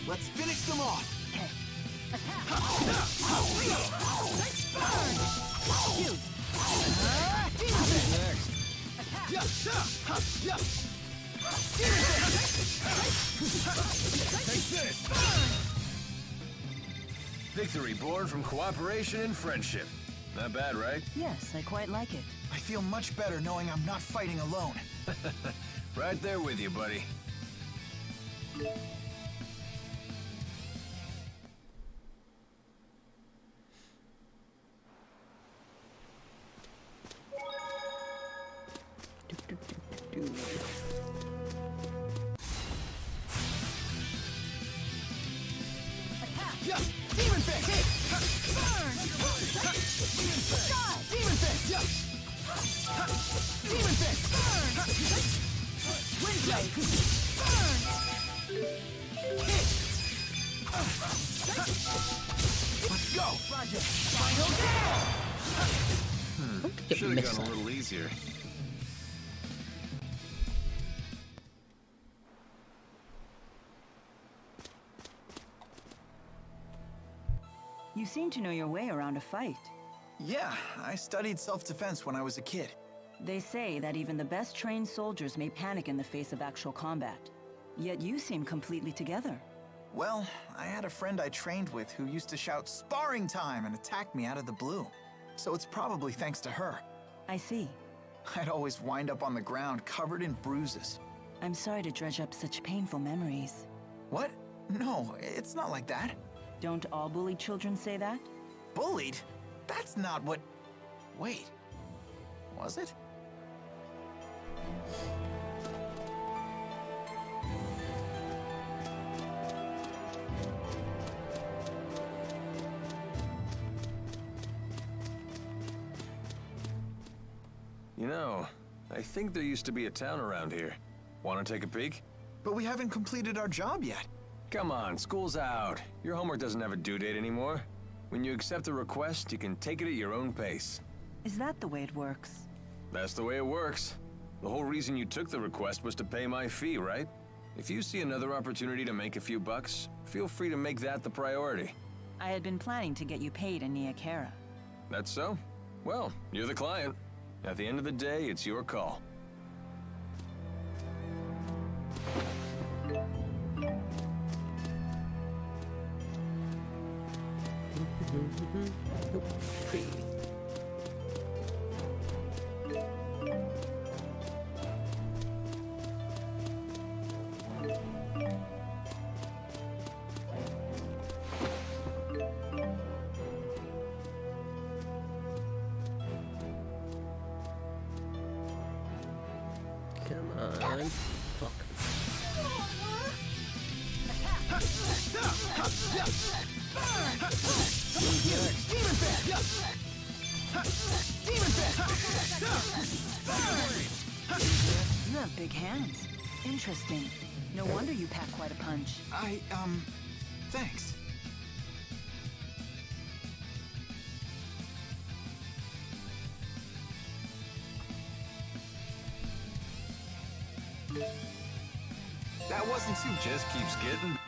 Let's finish them off! Victory born from cooperation and friendship. Not bad, right? Yes, I quite like it. I feel much better knowing I'm not fighting alone. Right there with you, buddy. Demon Fist! Burn! Demon Fist! Demon Fist! Burn! Wind Blade! Burn! Hit! Let's go! Roger! Final damage! Should have gone a little easier. You seem to know your way around a fight. Yeah, I studied self-defense when I was a kid. They say that even the best trained soldiers may panic in the face of actual combat. Yet you seem completely together. Well, I had a friend I trained with who used to shout "sparring time" and attack me out of the blue. So it's probably thanks to her. I see. I'd always wind up on the ground covered in bruises. I'm sorry to dredge up such painful memories. What? No, it's not like that. Don't all bullied children say that? Bullied? That's not what... Wait. Was it? You know, I think there used to be a town around here. Want to take a peek? But we haven't completed our job yet. Come on, school's out. Your homework doesn't have a due date anymore. When you accept a request, you can take it at your own pace. Is that the way it works? That's the way it works. The whole reason you took the request was to pay my fee, right? If you see another opportunity to make a few bucks, feel free to make that the priority. I had been planning to get you paid in Nia Khera. That's so? Well, you're the client. At the end of the day, it's your call. Come on. Fuck. You have big hands. Interesting. No wonder you pack quite a punch. Thanks. That wasn't too... Just keeps getting...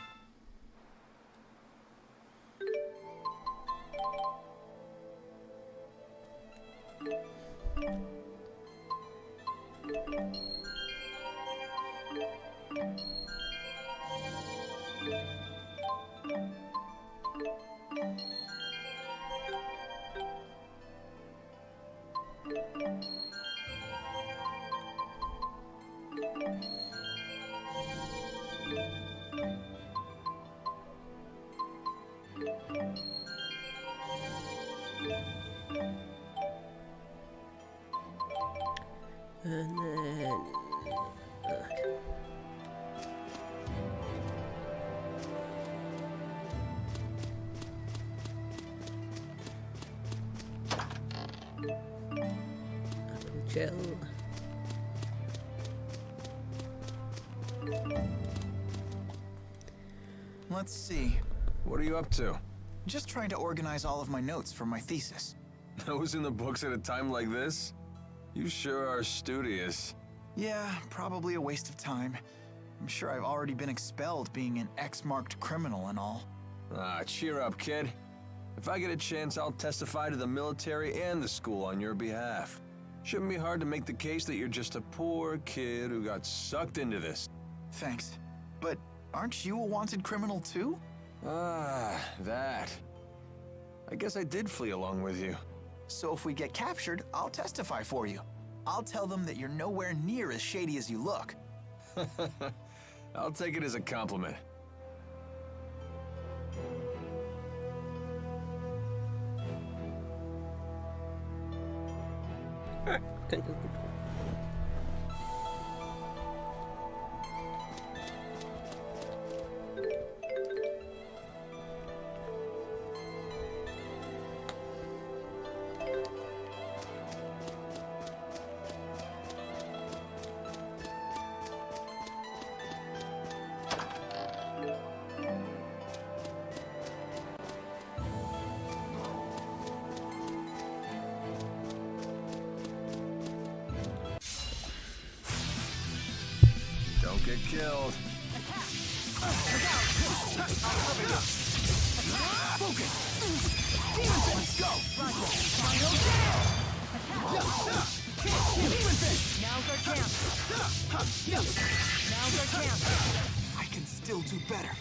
And then... Chill. Let's see. What are you up to? Just trying to organize all of my notes for my thesis. Those in the books at a time like this? You sure are studious. Yeah, probably a waste of time. I'm sure I've already been expelled being an X-marked criminal and all. Ah, cheer up, kid. If I get a chance, I'll testify to the military and the school on your behalf. Shouldn't be hard to make the case that you're just a poor kid who got sucked into this. Thanks. But aren't you a wanted criminal too? Ah, that. I guess I did flee along with you. So if we get captured, I'll testify for you. I'll tell them that you're nowhere near as shady as you look. I'll take it as a compliment. Don't get killed. Focus! Demon Fist! Go! Final Demon Fist! Now's our chance. Now's our chance. I can still do better.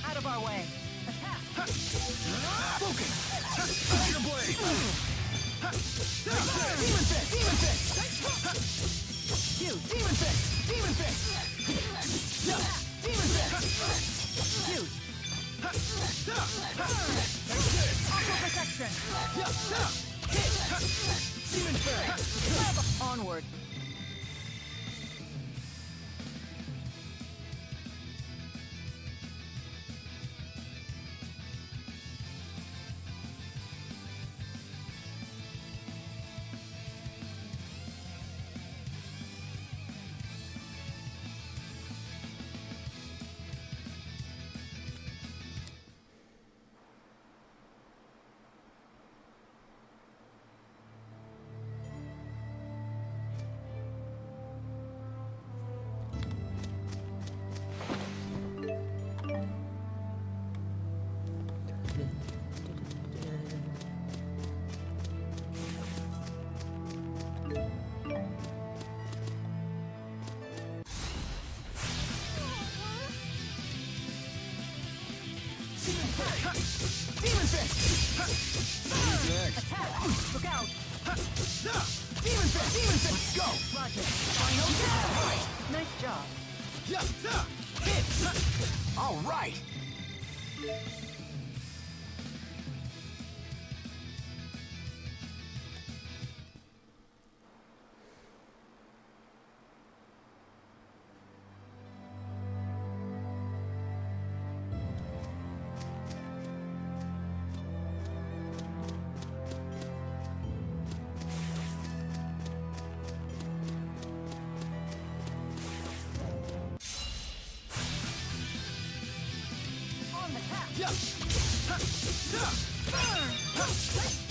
Out of our way. Focus! Tiger Blade! Demon Fist! Demon Fist! You! Demon Fist! Demon Fist! Demon Fist! You. Protection. Demon Fist! Onward. Demon Fist! Who's next? Attack! Look out! Demon Fist! Demon Fist! Let's go! Roger. Final down! Right. Nice job. Hit! All right!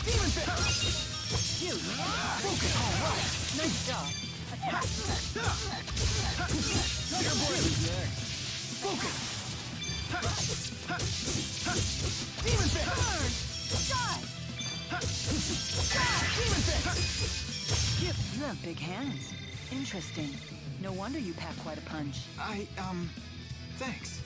Demon Fist! You! Focus! Alright! Nice job! Attack! Tiger Blade! Next. Focus! Demon Fist! Demon Fist! You have big hands. Interesting. No wonder you pack quite a punch. Thanks.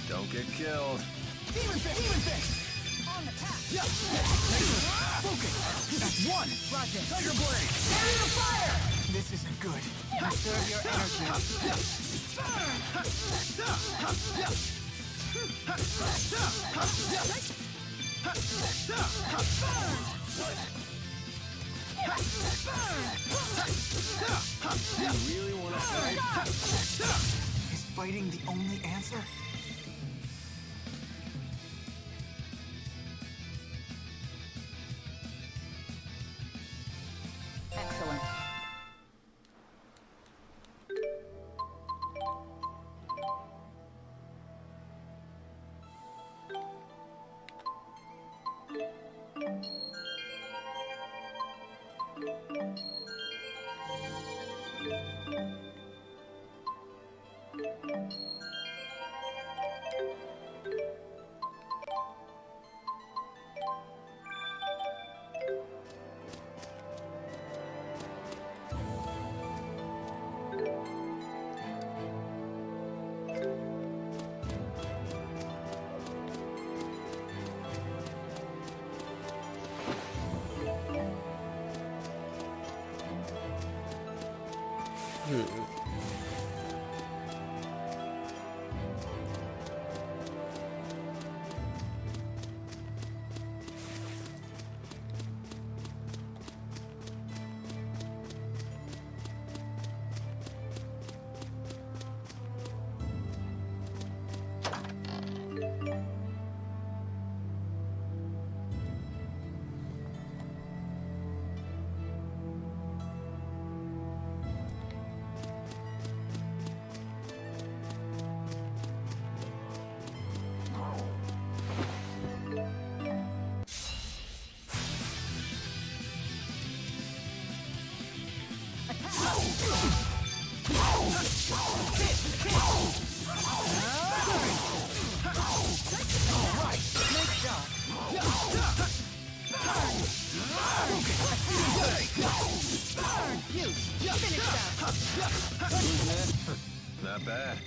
Don't get killed. Demon Fist! Demon Fist! On the path! Yeah! Focus! That's one! Roger! Tiger Blade! Carry the fire! This isn't good. Conserve your energy. You really want to fight? Is fighting the only answer? Excellent. Not bad.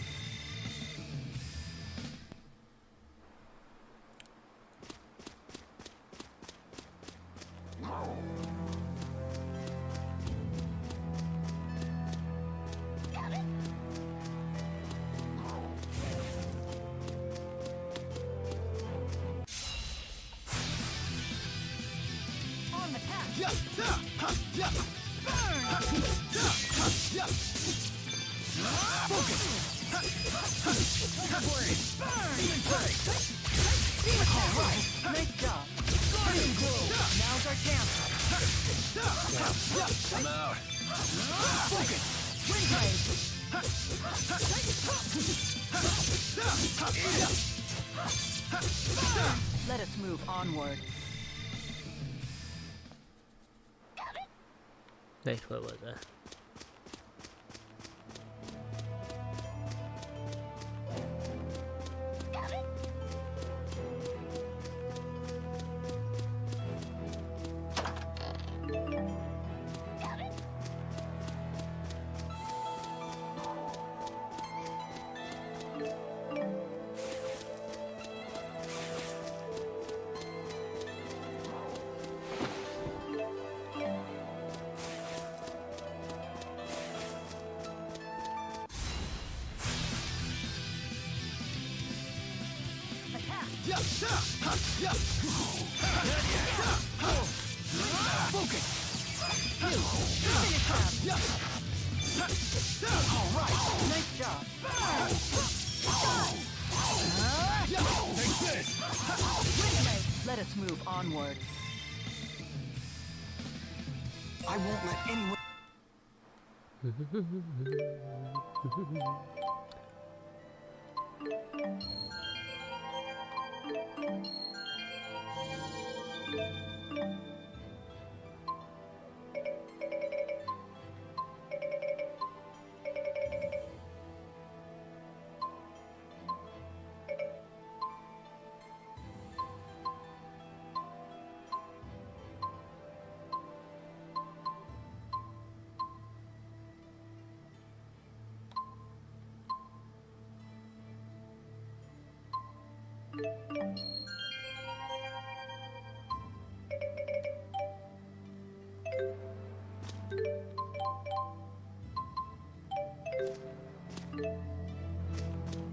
I'm out. Let us move onward. Wait, what was that? Focus! All right, nice job. Take this! Let us move onward. I won't let anyone...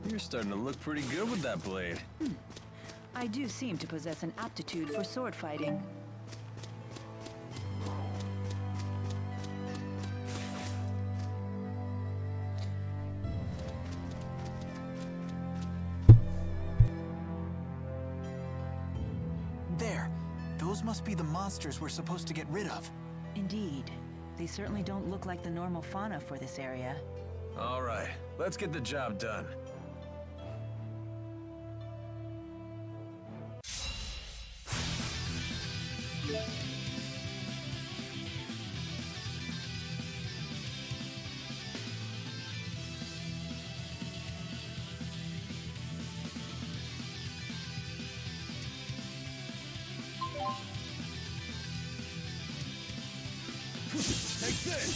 You're starting to look pretty good with that blade. I do seem to possess an aptitude for sword fighting. There. Those must be the monsters we're supposed to get rid of. Indeed. They certainly don't look like the normal fauna for this area. All right, let's get the job done. Take this!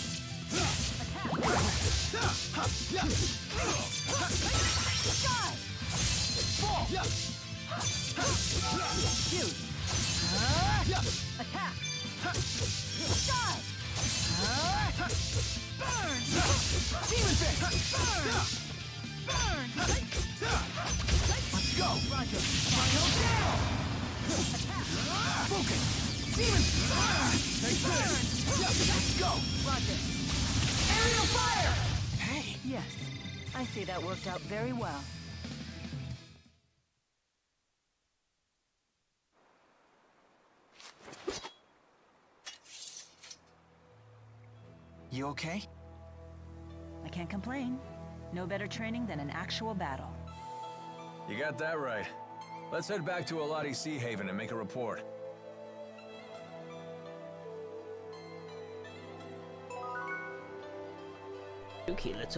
Fall! Shoot! Attack! Burn! Demon Fist! Burn! Let's go! Roger! Final down! Focus! Demon! Take this! Let's go! Roger. Aerial fire! Hey! Yes, I say that worked out very well. You okay? I can't complain. No better training than an actual battle. You got that right. Let's head back to Alati Sea Haven and make a report. Okay, let's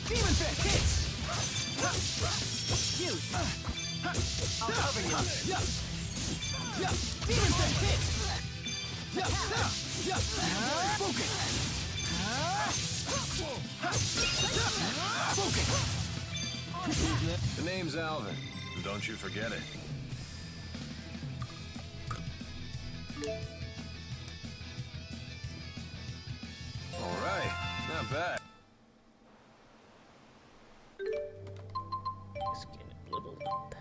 Demon Fist! Hit! Shoot! I'll cover you! Demon Fist! Hit! Focus! Focus! The name's Alvin. Don't you forget it. All right, not bad. Let's get it leveled up.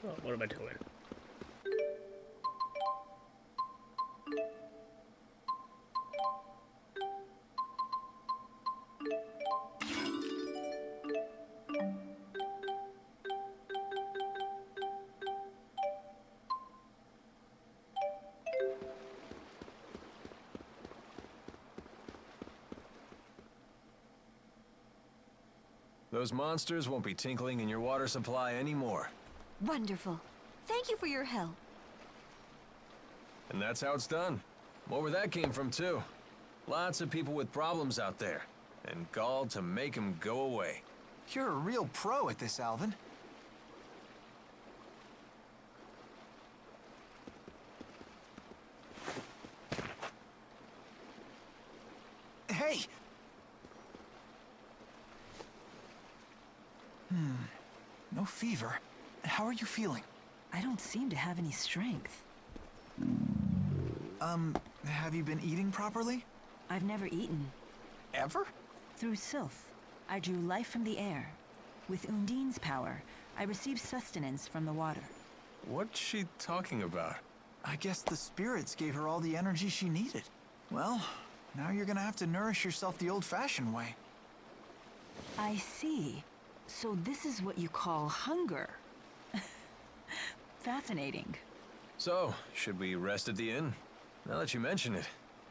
Oh, what am I doing? Those monsters won't be tinkling in your water supply anymore. Wonderful. Thank you for your help. And that's how it's done. More where that came from, too. Lots of people with problems out there. And gall to make them go away. You're a real pro at this, Alvin. Hey! No fever. How are you feeling? I don't seem to have any strength. Have you been eating properly? I've never eaten. Ever? Through Sylph, I drew life from the air. With Undine's power, I received sustenance from the water. What's she talking about? I guess the spirits gave her all the energy she needed. Well, now you're gonna have to nourish yourself the old-fashioned way. I see. So this is what you call hunger. Fascinating. So, should we rest at the inn? Now that you mention it,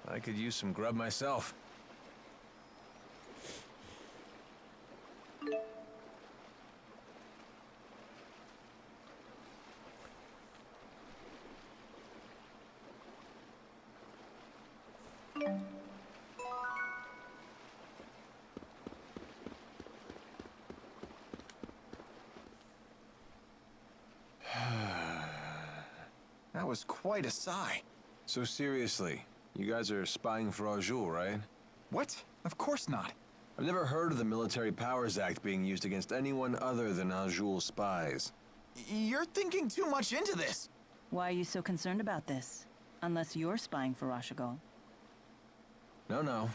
I could use some grub myself. That was quite a sigh. So seriously, you guys are spying for Arjul, right? What? Of course not. I've never heard of the Military Powers Act being used against anyone other than Arjul spies. You're thinking too much into this. Why are you so concerned about this? Unless you're spying for Rashagal. No.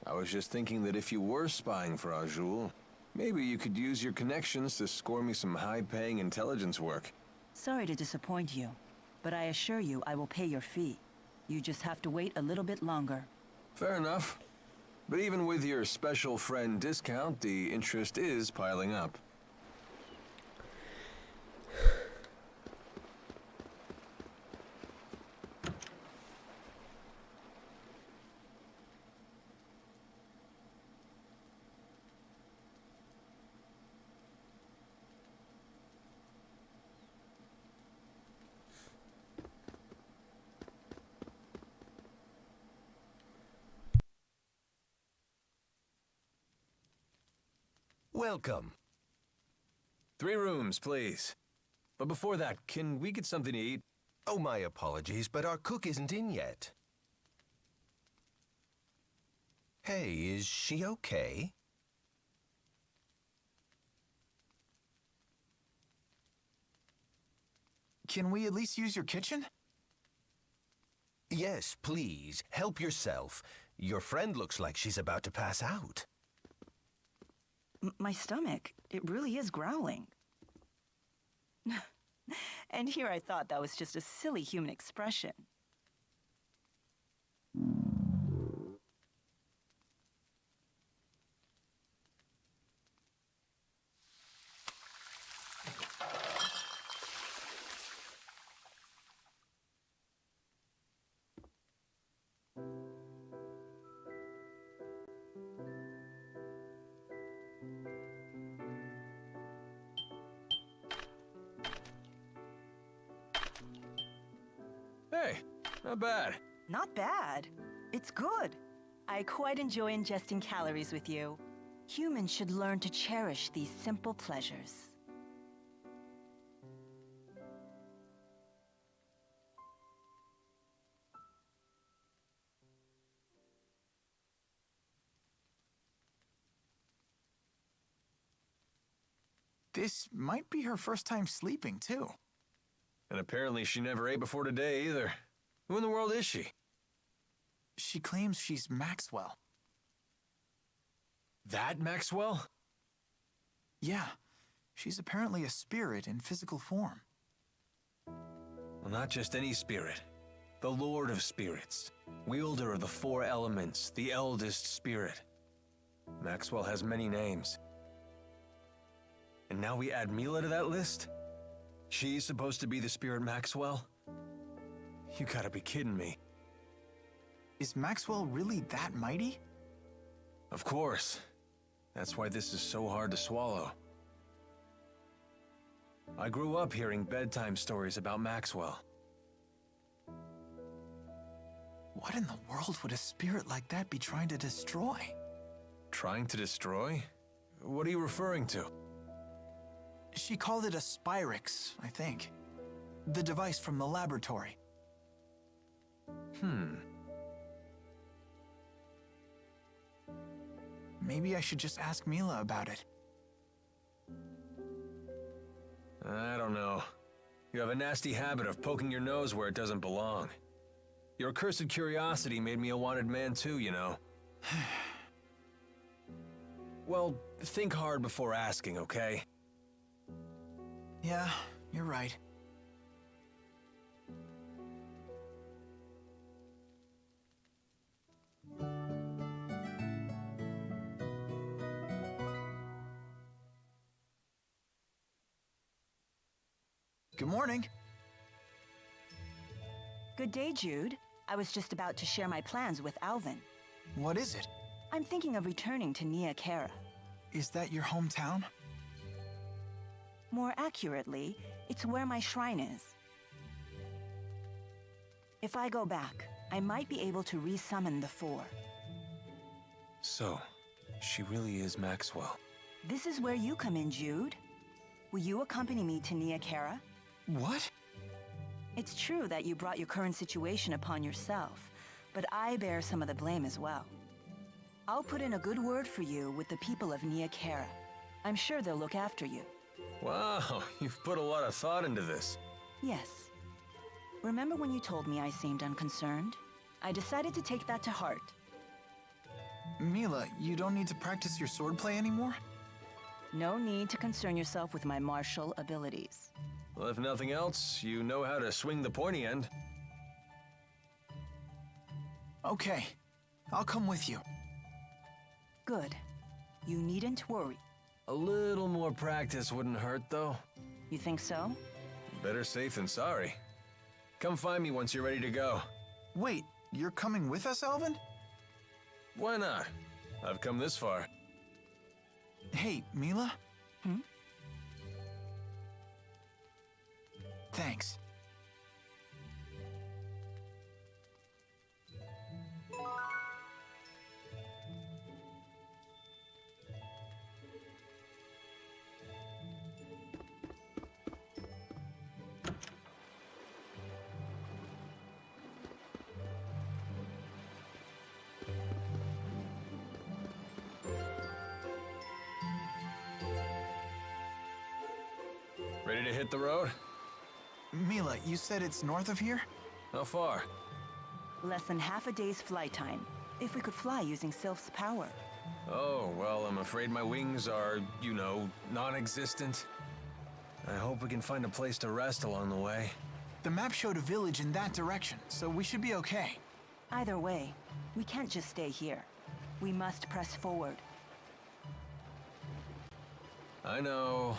I was just thinking that if you were spying for Arjul, maybe you could use your connections to score me some high-paying intelligence work. Sorry to disappoint you, but I assure you I will pay your fee. You just have to wait a little bit longer. Fair enough. But even with your special friend discount, the interest is piling up. Welcome. 3 rooms, please. But before that, can we get something to eat? Oh, my apologies, but our cook isn't in yet. Hey, is she okay? Can we at least use your kitchen? Yes, please, help yourself. Your friend looks like she's about to pass out. My stomach, it really is growling. And here I thought that was just a silly human expression. Hey, not bad. Not bad. It's good. I quite enjoy ingesting calories with you. Humans should learn to cherish these simple pleasures. This might be her first time sleeping, too. And apparently she never ate before today either. Who in the world is she? She claims she's Maxwell. That Maxwell? Yeah, she's apparently a spirit in physical form. Well, not just any spirit. The Lord of Spirits. Wielder of the 4 elements, the eldest spirit. Maxwell has many names. And now we add Mila to that list? She's supposed to be the spirit Maxwell? You gotta be kidding me. Is Maxwell really that mighty? Of course. That's why this is so hard to swallow. I grew up hearing bedtime stories about Maxwell. What in the world would a spirit like that be trying to destroy? Trying to destroy? What are you referring to? She called it a Spyrix, I think. The device from the laboratory. Maybe I should just ask Mila about it. I don't know. You have a nasty habit of poking your nose where it doesn't belong. Your accursed curiosity made me a wanted man too, you know. Well, think hard before asking, okay? Yeah, you're right. Good morning. Good day, Jude. I was just about to share my plans with Alvin. What is it? I'm thinking of returning to Nia Khera. Is that your hometown? More accurately, it's where my shrine is. If I go back, I might be able to resummon the 4. So, she really is Maxwell. This is where you come in, Jude. Will you accompany me to Nia Khera? What? It's true that you brought your current situation upon yourself, but I bear some of the blame as well. I'll put in a good word for you with the people of Nia Khera. I'm sure they'll look after you. Wow, you've put a lot of thought into this. Yes. Remember when you told me I seemed unconcerned? I decided to take that to heart. Mila, you don't need to practice your swordplay anymore? No need to concern yourself with my martial abilities. Well, if nothing else, you know how to swing the pointy end. Okay, I'll come with you. Good. You needn't worry. A little more practice wouldn't hurt, though. You think so? Better safe than sorry. Come find me once you're ready to go. Wait, you're coming with us, Alvin? Why not? I've come this far. Hey, Mila? Thanks. Ready to hit the road? Mila, you said it's north of here? How far? Less than half a day's flight time, if we could fly using Sylph's power. Oh, well, I'm afraid my wings are, you know, non-existent. I hope we can find a place to rest along the way. The map showed a village in that direction, so we should be okay. Either way, we can't just stay here. We must press forward. I know.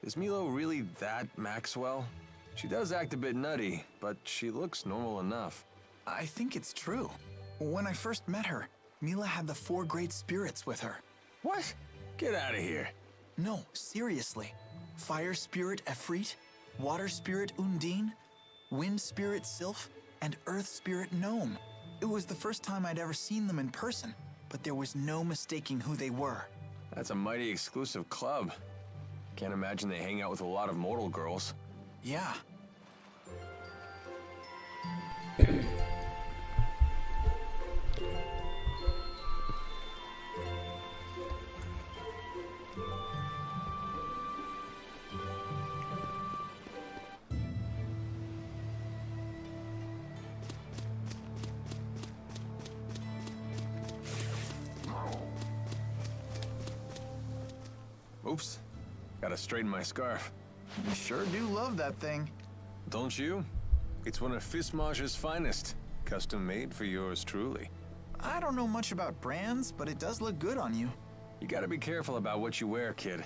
Is Milo really that Maxwell? She does act a bit nutty, but she looks normal enough. I think it's true. When I first met her, Mila had the 4 great spirits with her. What? Get out of here. No, seriously. Fire spirit Efreet, water spirit Undine, wind spirit Sylph, and earth spirit Gnome. It was the first time I'd ever seen them in person, but there was no mistaking who they were. That's a mighty exclusive club. Can't imagine they hang out with a lot of mortal girls. Yeah. Oops. Gotta straighten my scarf. You sure do love that thing. Don't you? It's one of Fismage's finest. Custom made for yours truly. I don't know much about brands, but it does look good on you. You gotta be careful about what you wear, kid.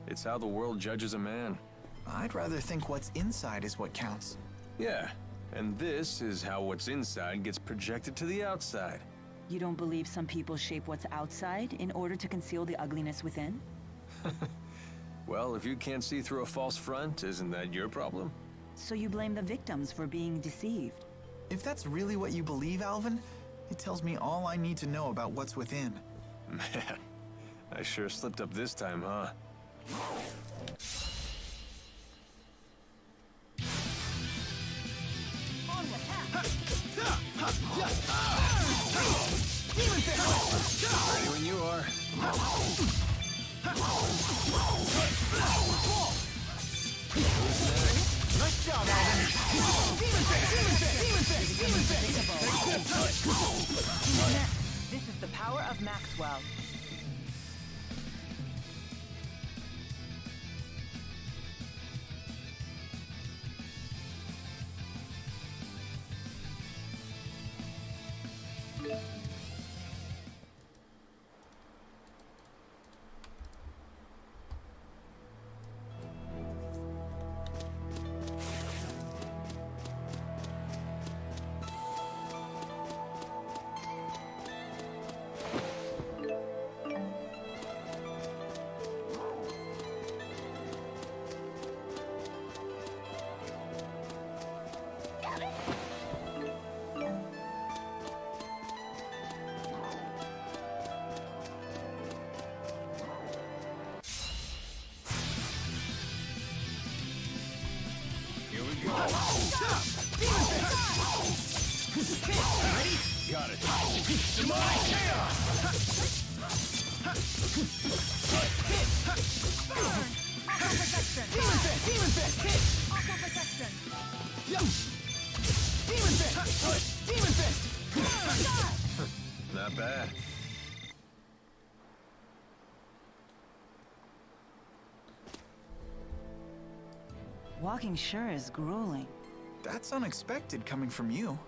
It's how the world judges a man. I'd rather think what's inside is what counts. Yeah, and this is how what's inside gets projected to the outside. You don't believe some people shape what's outside in order to conceal the ugliness within? Well, if you can't see through a false front, isn't that your problem? So you blame the victims for being deceived? If that's really what you believe, Alvin, it tells me all I need to know about what's within. Man, I sure slipped up this time, huh? Ready when you are. Nice job, Alvin! Demon Fist! This is the power of Maxwell. Got it. Not bad. Walking sure is grueling. That's unexpected coming from you.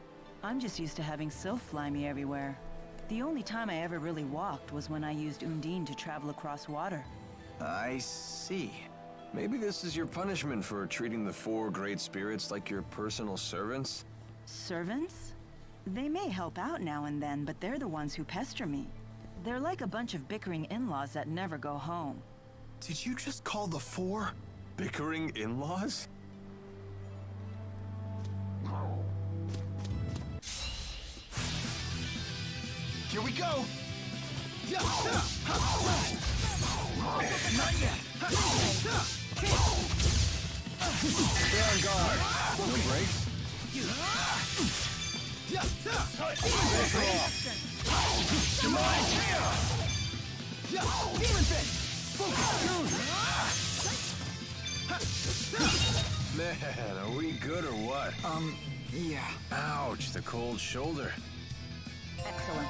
I'm just used to having Sylph fly me everywhere. The only time I ever really walked was when I used Undine to travel across water. I see. Maybe this is your punishment for treating the 4 great spirits like your personal servants? Servants? They may help out now and then, but they're the ones who pester me. They're like a bunch of bickering in-laws that never go home. Did you just call the 4? Bickering in-laws? Here we go! Not yet! Stay on guard. No breaks. Demon Fist! Man, are we good or what? Yeah. Ouch, the cold shoulder. Excellent.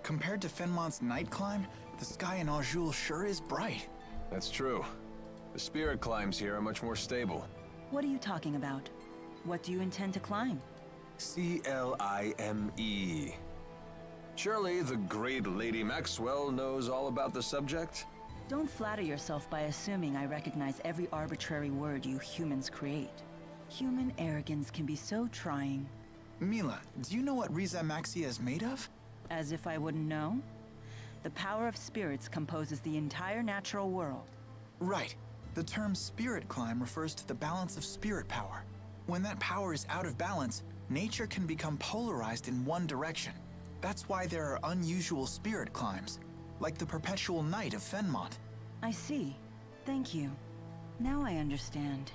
Compared to Fenmont's night climb, the sky in Aujul sure is bright. That's true. The spirit climbs here are much more stable. What are you talking about? What do you intend to climb? C-L-I-M-E. Surely the great Lady Maxwell knows all about the subject? Don't flatter yourself by assuming I recognize every arbitrary word you humans create. Human arrogance can be so trying. Mila, do you know what Riza Maxia is made of? As if I wouldn't know? The power of spirits composes the entire natural world. Right. The term spirit climb refers to the balance of spirit power. When that power is out of balance, nature can become polarized in one direction. That's why there are unusual spirit climbs, like the perpetual night of Fenmont. I see. Thank you. Now I understand.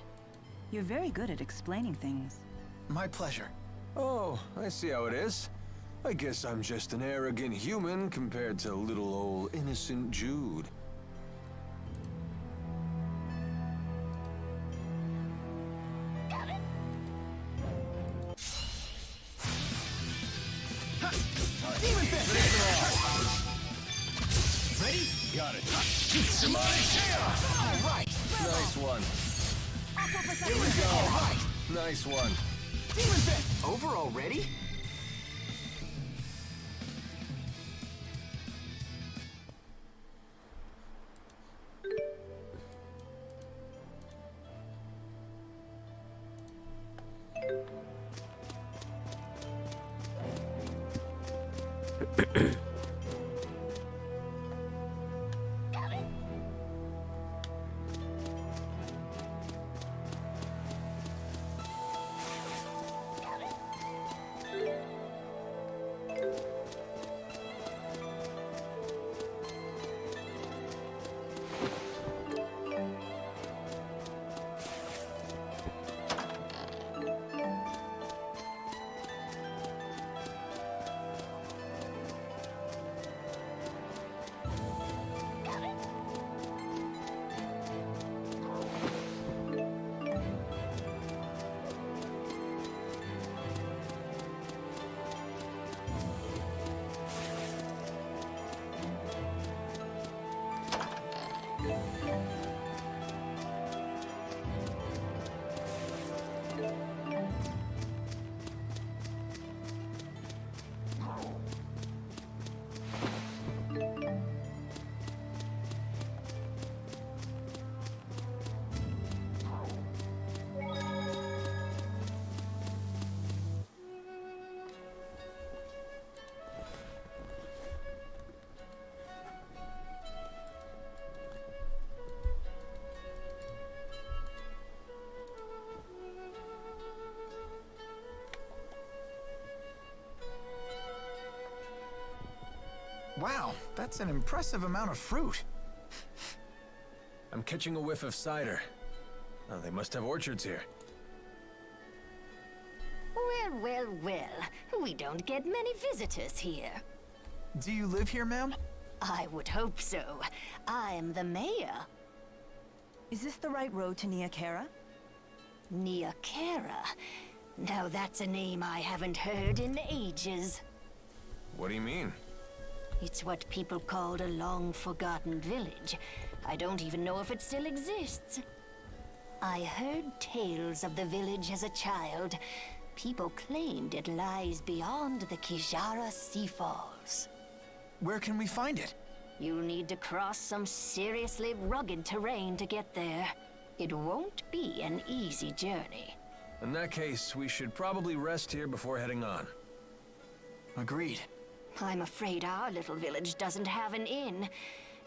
You're very good at explaining things. My pleasure. Oh, I see how it is. I guess I'm just an arrogant human compared to little old innocent Jude. Ready? Got it. All right. Nice one. Here we go. All right. Nice one. Demon Fit! Over already? Wow, that's an impressive amount of fruit. I'm catching a whiff of cider. Oh, they must have orchards here. Well, well, well. We don't get many visitors here. Do you live here, ma'am? I would hope so. I'm the mayor. Is this the right road to Nia Khera? Nia Khera? Now that's a name I haven't heard in ages. What do you mean? It's what people called a long-forgotten village. I don't even know if it still exists. I heard tales of the village as a child. People claimed it lies beyond the Kijara Sea Falls. Where can we find it? You'll need to cross some seriously rugged terrain to get there. It won't be an easy journey. In that case, we should probably rest here before heading on. Agreed. I'm afraid our little village doesn't have an inn.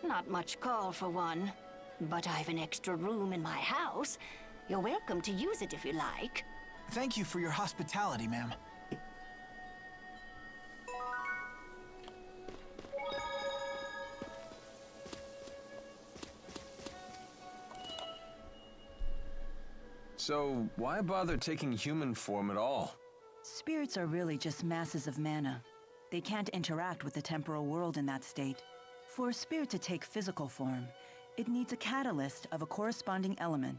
Not much call for one. But I've an extra room in my house. You're welcome to use it if you like. Thank you for your hospitality, ma'am. So, why bother taking human form at all? Spirits are really just masses of mana. They can't interact with the temporal world in that state. For a spirit to take physical form, it needs a catalyst of a corresponding element.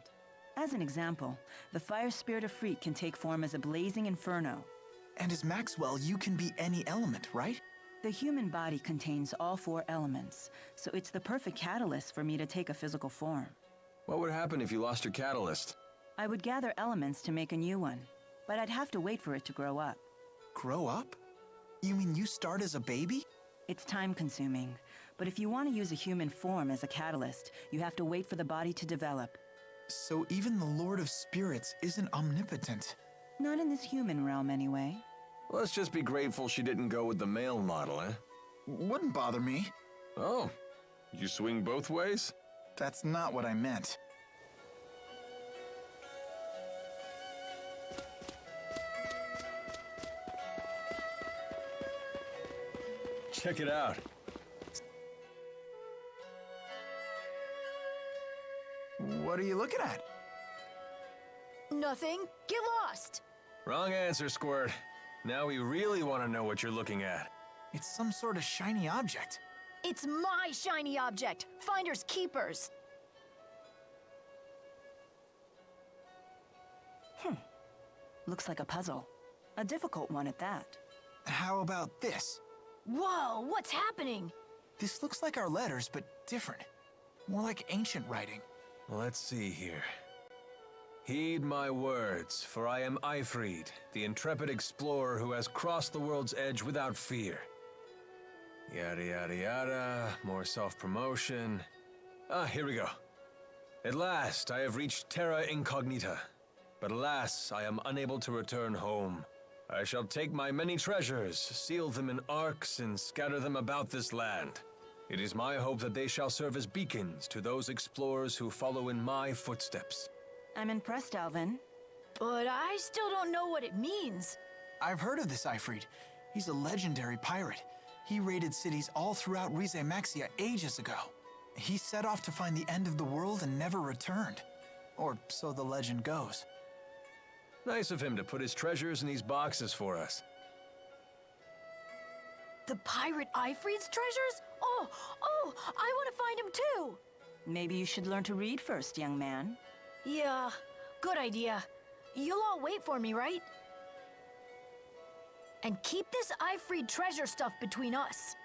As an example, the fire spirit of Freet can take form as a blazing inferno. And as Maxwell, you can be any element, right? The human body contains all 4 elements, so it's the perfect catalyst for me to take a physical form. What would happen if you lost your catalyst? I would gather elements to make a new one, but I'd have to wait for it to grow up. Grow up? You mean you start as a baby? It's time-consuming, but if you want to use a human form as a catalyst, you have to wait for the body to develop. So even the Lord of Spirits isn't omnipotent? Not in this human realm, anyway. Let's just be grateful she didn't go with the male model, eh? Wouldn't bother me. Oh, you swing both ways? That's not what I meant. Check it out. What are you looking at? Nothing. Get lost. Wrong answer, Squirt. Now we really want to know what you're looking at. It's some sort of shiny object. It's my shiny object. Finders keepers. Looks like a puzzle. A difficult one at that. How about this? Whoa, what's happening? This looks like our letters, but different. More like ancient writing. Let's see here. Heed my words, for I am Ifrid, the intrepid explorer who has crossed the world's edge without fear. Yada yada yada, more self-promotion. Here we go. At last, I have reached Terra Incognita. But alas, I am unable to return home. I shall take my many treasures, seal them in arks, and scatter them about this land. It is my hope that they shall serve as beacons to those explorers who follow in my footsteps. I'm impressed, Alvin. But I still don't know what it means. I've heard of this Ifrid. He's a legendary pirate. He raided cities all throughout Rize Maxia ages ago. He set off to find the end of the world and never returned. Or so the legend goes. Nice of him to put his treasures in these boxes for us. The pirate Ifrid's treasures? Oh, I want to find him too. Maybe you should learn to read first, young man. Yeah, good idea. You'll all wait for me, right? And keep this Ifrid treasure stuff between us.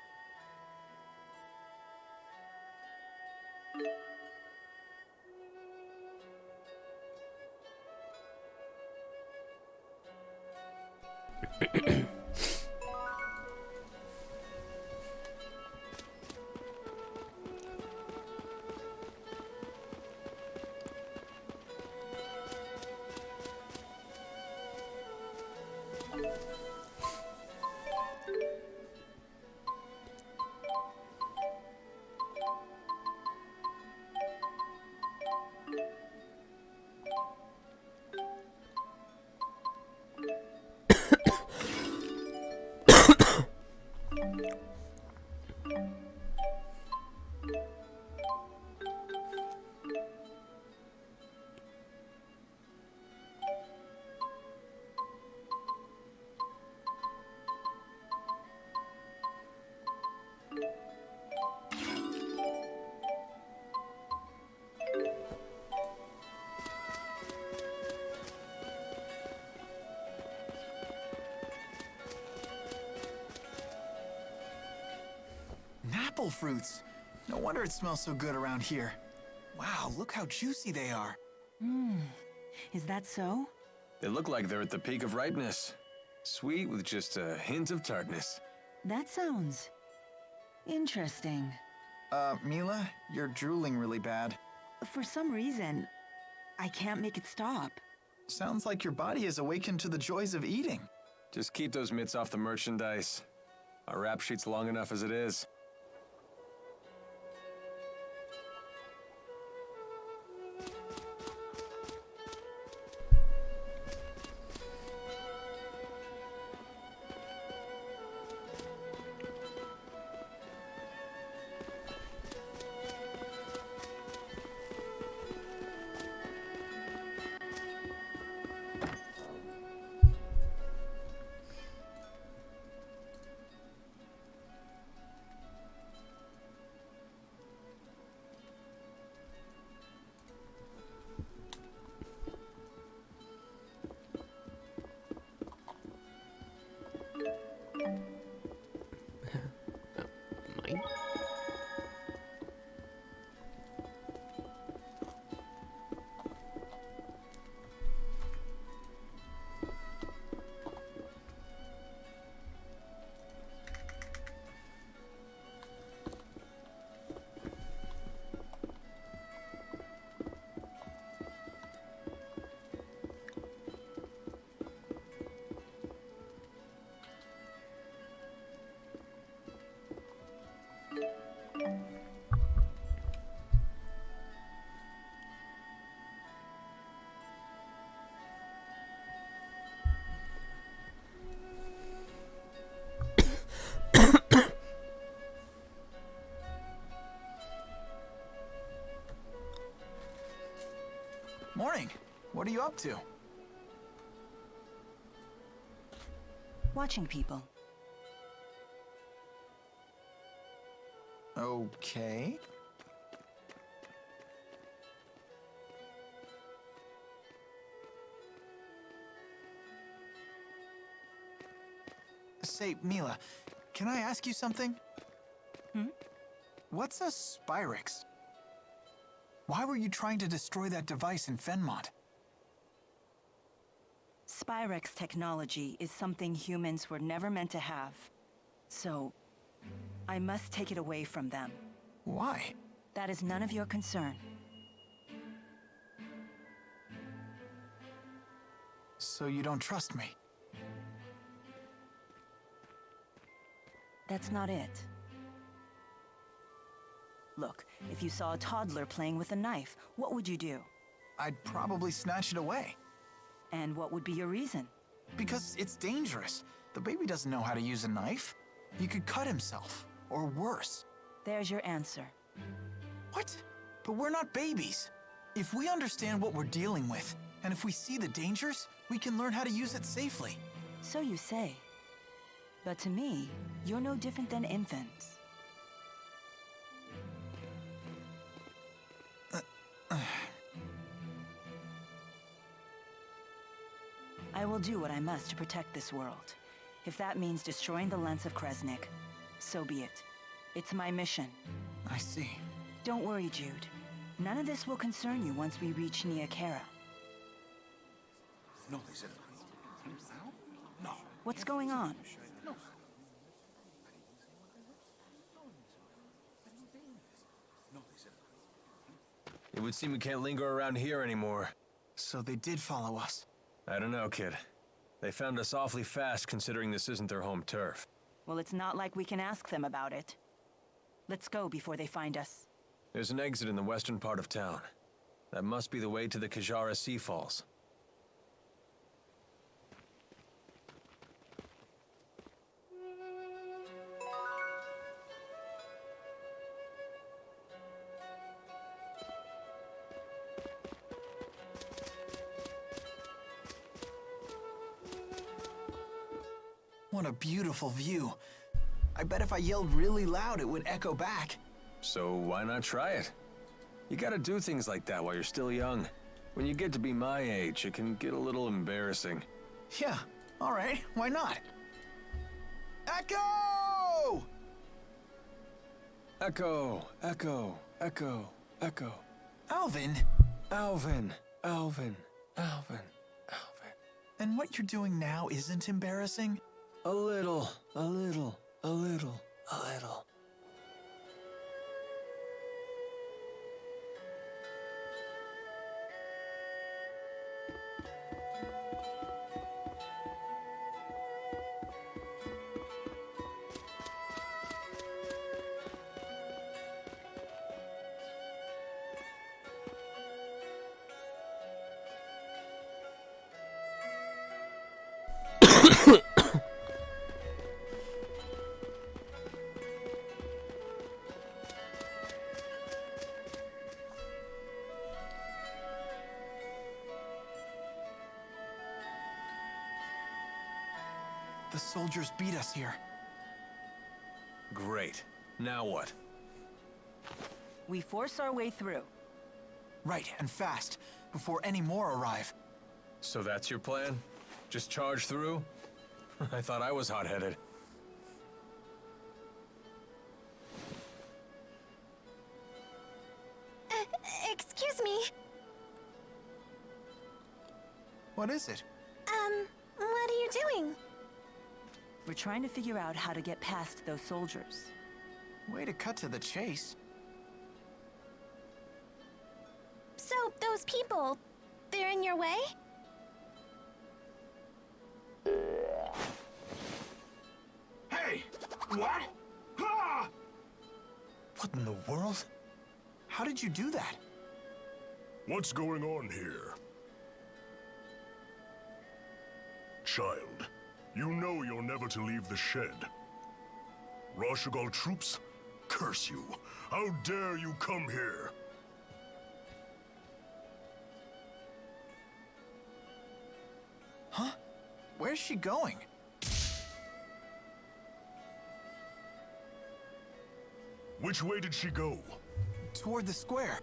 fruits. No wonder it smells so good around here. Wow, look how juicy they are. Is that so? They look like they're at the peak of ripeness. Sweet with just a hint of tartness. That sounds interesting. Mila, you're drooling really bad. For some reason, I can't make it stop. Sounds like your body has awakened to the joys of eating. Just keep those mitts off the merchandise. Our rap sheet's long enough as it is. Mine? Morning. What are you up to? Watching people. Okay. Say, Mila, can I ask you something? What's a Spyrix? Why were you trying to destroy that device in Fenmont? Spyrix technology is something humans were never meant to have. So, I must take it away from them. Why? That is none of your concern. So you don't trust me? That's not it. Look, if you saw a toddler playing with a knife, what would you do? I'd probably snatch it away. And what would be your reason? Because it's dangerous. The baby doesn't know how to use a knife. He could cut himself, or worse. There's your answer. What? But we're not babies. If we understand what we're dealing with, and if we see the dangers, we can learn how to use it safely. So you say. But to me, you're no different than infants. I will do what I must to protect this world. If that means destroying the lens of Kresnik, so be it. It's my mission. I see. Don't worry, Jude. None of this will concern you once we reach Nia Khera. No. What's going on? It would seem we can't linger around here anymore. So they did follow us. I don't know, kid. They found us awfully fast considering this isn't their home turf. Well, it's not like we can ask them about it. Let's go before they find us. There's an exit in the western part of town. That must be the way to the Kajara Sea Falls. What a beautiful view. I bet if I yelled really loud, it would echo back. So why not try it? You gotta do things like that while you're still young. When you get to be my age, it can get a little embarrassing. Yeah, all right, why not? Echo! Echo, echo, echo, echo. Alvin! Alvin, Alvin, Alvin, Alvin. And what you're doing now isn't embarrassing? A little, a little, a little, a little. The soldiers beat us here. Great. Now what? We force our way through. Right, and fast, before any more arrive. So that's your plan? Just charge through? I thought I was hot-headed. Excuse me. What is it? What are you doing? We're trying to figure out how to get past those soldiers. Way to cut to the chase. So, those people, they're in your way? Hey! What? Ah! What in the world? How did you do that? What's going on here? Child, you know you're never to leave the shed. Rashugal troops? Curse you! How dare you come here? Huh? Where's she going? Which way did she go? Toward the square.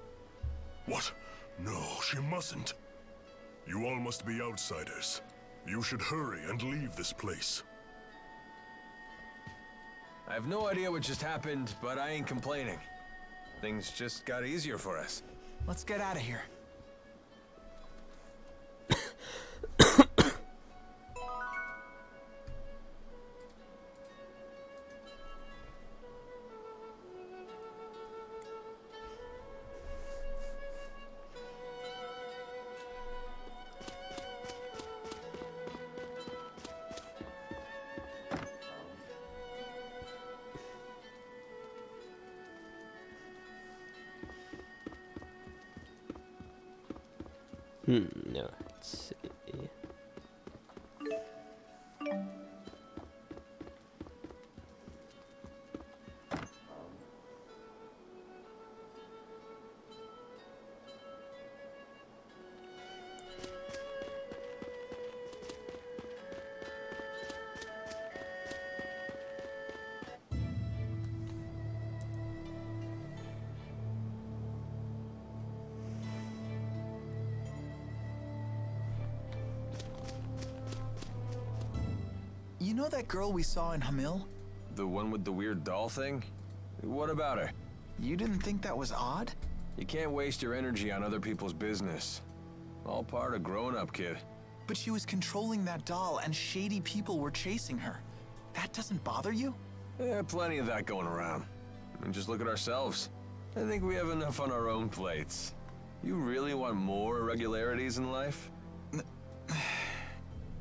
What? No, she mustn't. You all must be outsiders. You should hurry and leave this place. I have no idea what just happened, but I ain't complaining. Things just got easier for us. Let's get out of here. No, let's see. You know that girl we saw in Hamil? The one with the weird doll thing? What about her? You didn't think that was odd? You can't waste your energy on other people's business. All part of growing up, kid. But she was controlling that doll and shady people were chasing her. That doesn't bother you? Yeah, plenty of that going around. I mean, just look at ourselves. I think we have enough on our own plates. You really want more irregularities in life?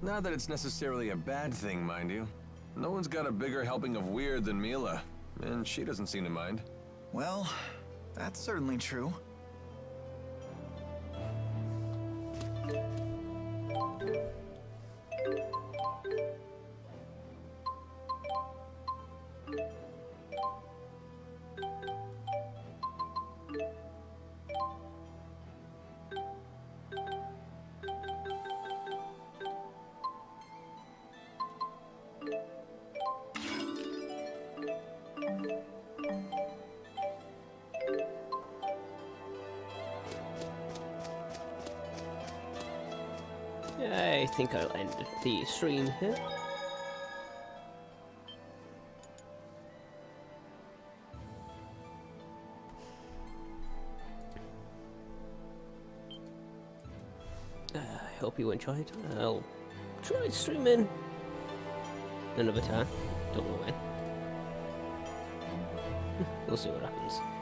Not that it's necessarily a bad thing, mind you. No one's got a bigger helping of weird than Mila, and she doesn't seem to mind. Well, that's certainly true. I think I'll end the stream here. hope you enjoyed. I'll try streaming another time. Don't know when. We'll see what happens.